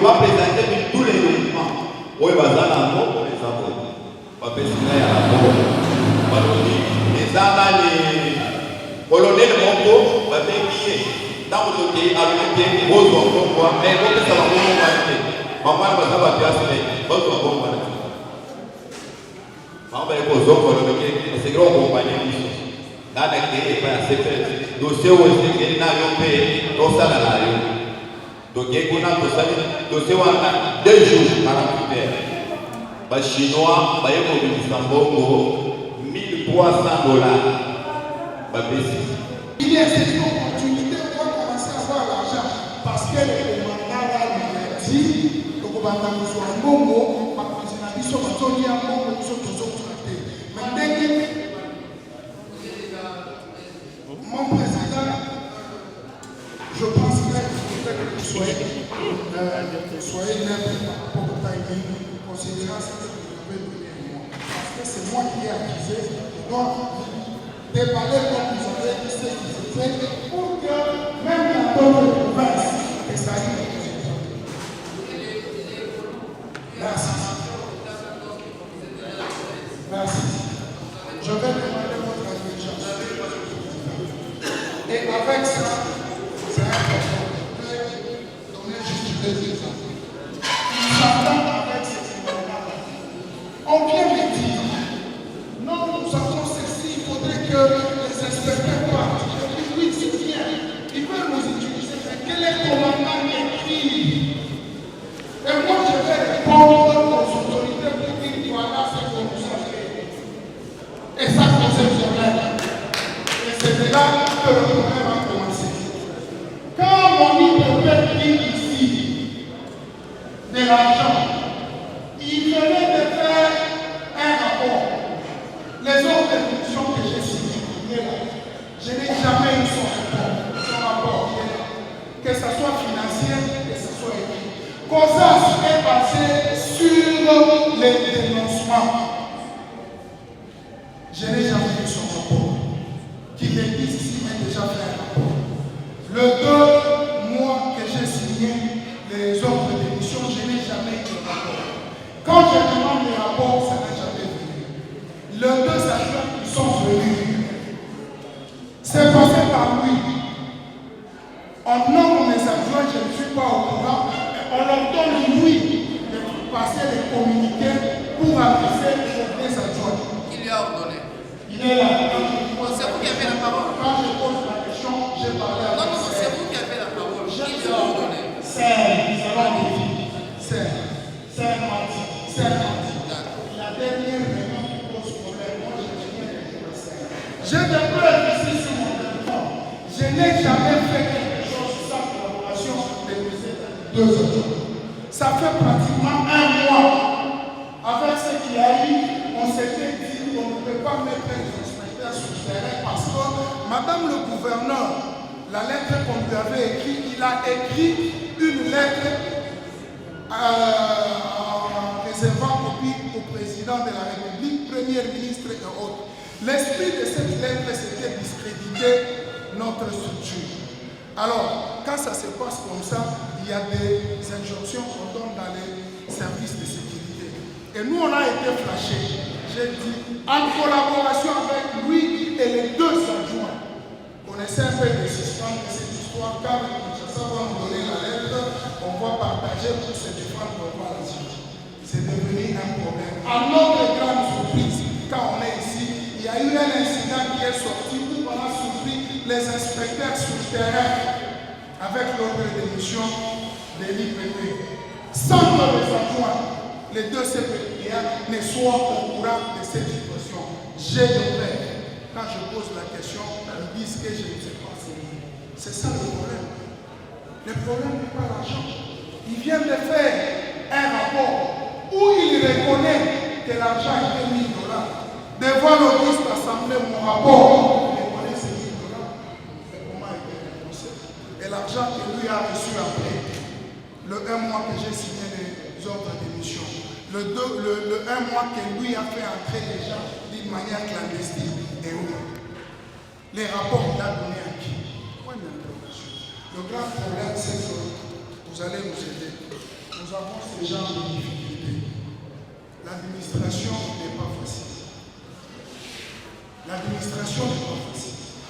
S9: va présenter tous les documents. Oui, on va les colonel Mongo va payer. Dans le pays, avec les gros enfants, mais vous ça va vous maman va savoir bien votre bon malade. Maman va vous c'est grand compagnie. Dans la guerre, il pas assez fait. Dossier où est-ce qu'il n'a pas payé, tout ça là. Donc, il y a dossier où on a 2 jours à la prière. Les Chinois, ils ont $1,300.
S10: Il y a cette opportunité, on va commencer à avoir l'argent parce que le commandant va lui dire, le commandant nous soit un bon mot, parce que c'est la mission, parce qu'on y a un bon mot, nous sommes toujours traités. Maintenant, mon président, je pense que vous soyez neutre par rapport au timing, considérant ce que vous avez donné à moi. Parce que c'est moi qui ai accusé, donc, déballer comme vous avez dit ce qui se fait pour que même dans d'autres provinces, et ça y est. Merci. Merci. Je vais demander votre intelligence. Et avec ça, c'est important. Je vais donner juste 2 exemples. Nous s'entendons avec ces événements-là. On vient me dire, non, nous avons ceci, il faudrait que les inspecteurs partent. Je dis oui, c'est bien. Ils veulent nous utiliser, mais quel est le commandement écrit? Et moi, je vais répondre aux autorités pour dire voilà ce que nous avons fait. Et ça pose un problème. Et c'est de là que le problème a commencé. Quand on dit ici de l'argent, il venait de faire un rapport. Les autres institutions que j'ai citées, je n'ai jamais eu son rapport. Que ce soit financier, que ce soit écrit. COSAS est basé sur les dénoncements. Je n'ai jamais vu son rapport. Qu'il existe ici, mais déjà fait un rapport. Le 2 mois que j'ai signé les ordres d'émission, je n'ai jamais eu de rapport. Quand je demande les rapports, ça n'a jamais venu. Le 2 adjoints qui sont venus, c'est passé par lui. En nomme mes adjoints, je ne suis pas au courant. On leur donne lui de passer les communiqués pour adresser les adjoints.
S7: Qui lui a ordonné?
S10: Il est là.
S7: C'est vous qui avez la parole.
S10: Quand je pose la question, j'ai parlé à
S7: Non, c'est vous qui avez la parole. Qui lui a ordonné?
S10: C'est la dernière réunion qui pose problème. Moi, je viens de dire ça. J'ai des preuves ici sur mon téléphone. Je n'ai jamais fait quelque chose sans collaboration de mes 2 adjoints. Ça fait pratiquement 1 mois. Avec ce qu'il y a eu, on s'était dit qu'on ne peut pas mettre les inspecteurs sur le terrain parce que Madame le gouverneur, la lettre qu'on lui avait écrite, il a écrit une lettre en réservant copie au président de la République, Premier ministre et autres. L'esprit de cette lettre, c'était discréditer notre structure. Alors, quand ça se passe comme ça, il y a des injonctions qu'on donne dans les services de sécurité. Et nous, on a été flashés. J'ai dit, en collaboration avec lui et les 2 adjoints, on essaie un peu de suspendre cette histoire, car Kinshasa va nous donner la lettre, on va partager pour se défendre pour voir la suite. C'est devenu un problème. À notre grande surprise, quand on est ici, il y a eu un incident qui est sorti où on a surpris les inspecteurs sur le terrain avec l'ordre de mission de l'IPP. Sans que les adjoints, les 2 CPPA ne soient au courant de cette situation. J'ai de preuves. Quand je pose la question, ils disent que je ne sais pas. C'est ça le problème. Le problème n'est pas l'argent. Il vient de faire un rapport où il reconnaît que l'argent est 1 000 $. Devant l'auguste assemblée, mon rapport, il reconnaît ces 1 000 $. Mais comment il est dénoncé? Et l'argent que lui a reçu après, le 1 mois que j'ai signé les ordres d'émission, le 1 mois que lui a fait entrer les gens d'une manière clandestine, et où les rapports il a donné à qui? Point d'interrogation. Le grand problème, c'est que vous allez nous aider. Nous avons ces gens de difficultés. L'administration n'est pas facile. L'administration n'est pas facile.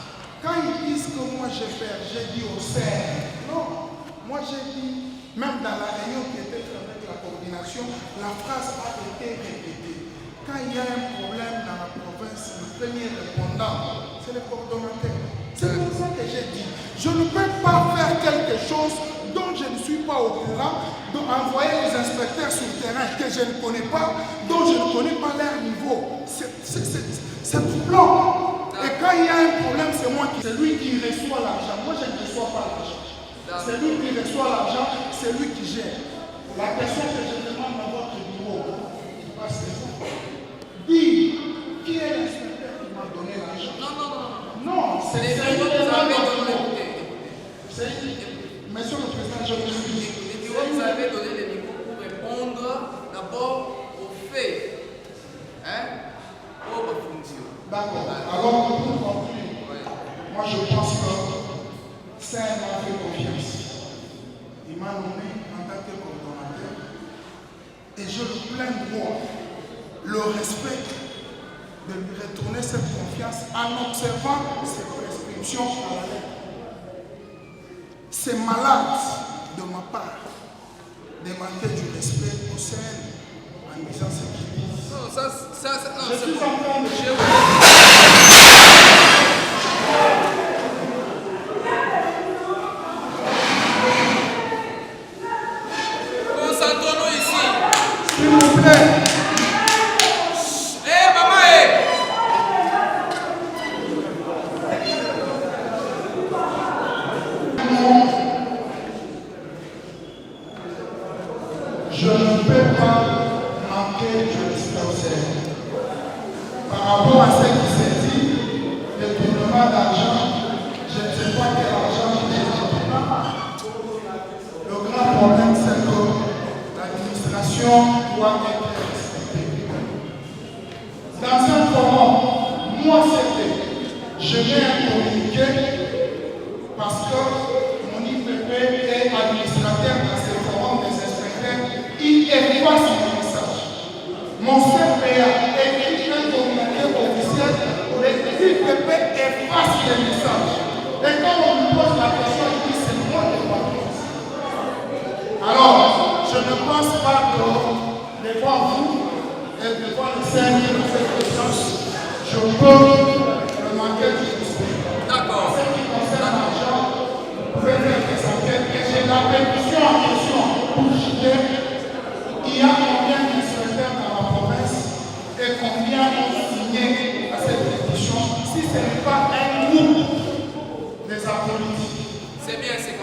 S10: Quand ils disent que moi j'ai dit au CERN, non. Moi j'ai dit, même dans la réunion qui était faite avec la coordination, la phrase a été répétée. Quand il y a un problème dans la province, le premier répondant, c'est le coordonnateur. C'est pour ça que j'ai dit, je ne peux pas faire quelque chose dont je ne suis pas au courant, d'envoyer les inspecteurs sur le terrain que je ne connais pas, dont je ne connais pas leur niveau. C'est troublant. Et quand il y a un problème, c'est lui qui reçoit l'argent. Moi, je ne reçois pas l'argent. C'est lui qui reçoit l'argent, c'est lui qui gère. La question que je demande à votre bureau, il passe les fois. Dis, qui est l'inspecteur qui m'a donné l'argent? Non, c'est lui qui m'a donné. Monsieur le Président, je vous dis.
S7: Vous avez donné le micro pour répondre d'abord aux faits. Aux fonctions.
S10: D'accord. Alors, pour conclure, moi je pense que c'est m'a fait confiance. Il m'a nommé en tant que coordonnateur et je le plein droit, le respect de lui retourner cette confiance en observant ses prescriptions à la lettre. C'est malade de ma part de manquer du respect au sein en disant ce qu'il dit.
S7: Non, non,
S10: Je suis en train de
S7: concentrons-nous ici.
S10: S'il vous plaît. Je ne peux pas manquer du respect au Seigneur. Par rapport à ce qui s'est dit, détournement d'argent, je ne sais pas quel argent j'ai détourné. Le grand problème, c'est que l'administration doit être respectée. Dans un forum, moi c'était, je mets un communiqué parce que mon IPP est administrateur dans ce forum des inspecteurs. Il efface le message. Mon CPA écrit un communiqué officiel pour les IPP efface les messages. Et quand on lui pose la question, il dit c'est moi le patron. Alors, je ne pense pas que devant vous et devant le Seigneur de cette conscience, je peux me manquer du respect.
S7: D'accord.
S10: Ce qui concerne l'argent, vous pouvez faire des enquêtes et j'ai la pétition en question pour juger. Il y a combien d'inspecteurs dans la province et combien ont signé à cette pétition si ce n'est pas un groupe des apolitiques.
S7: C'est bien, c'est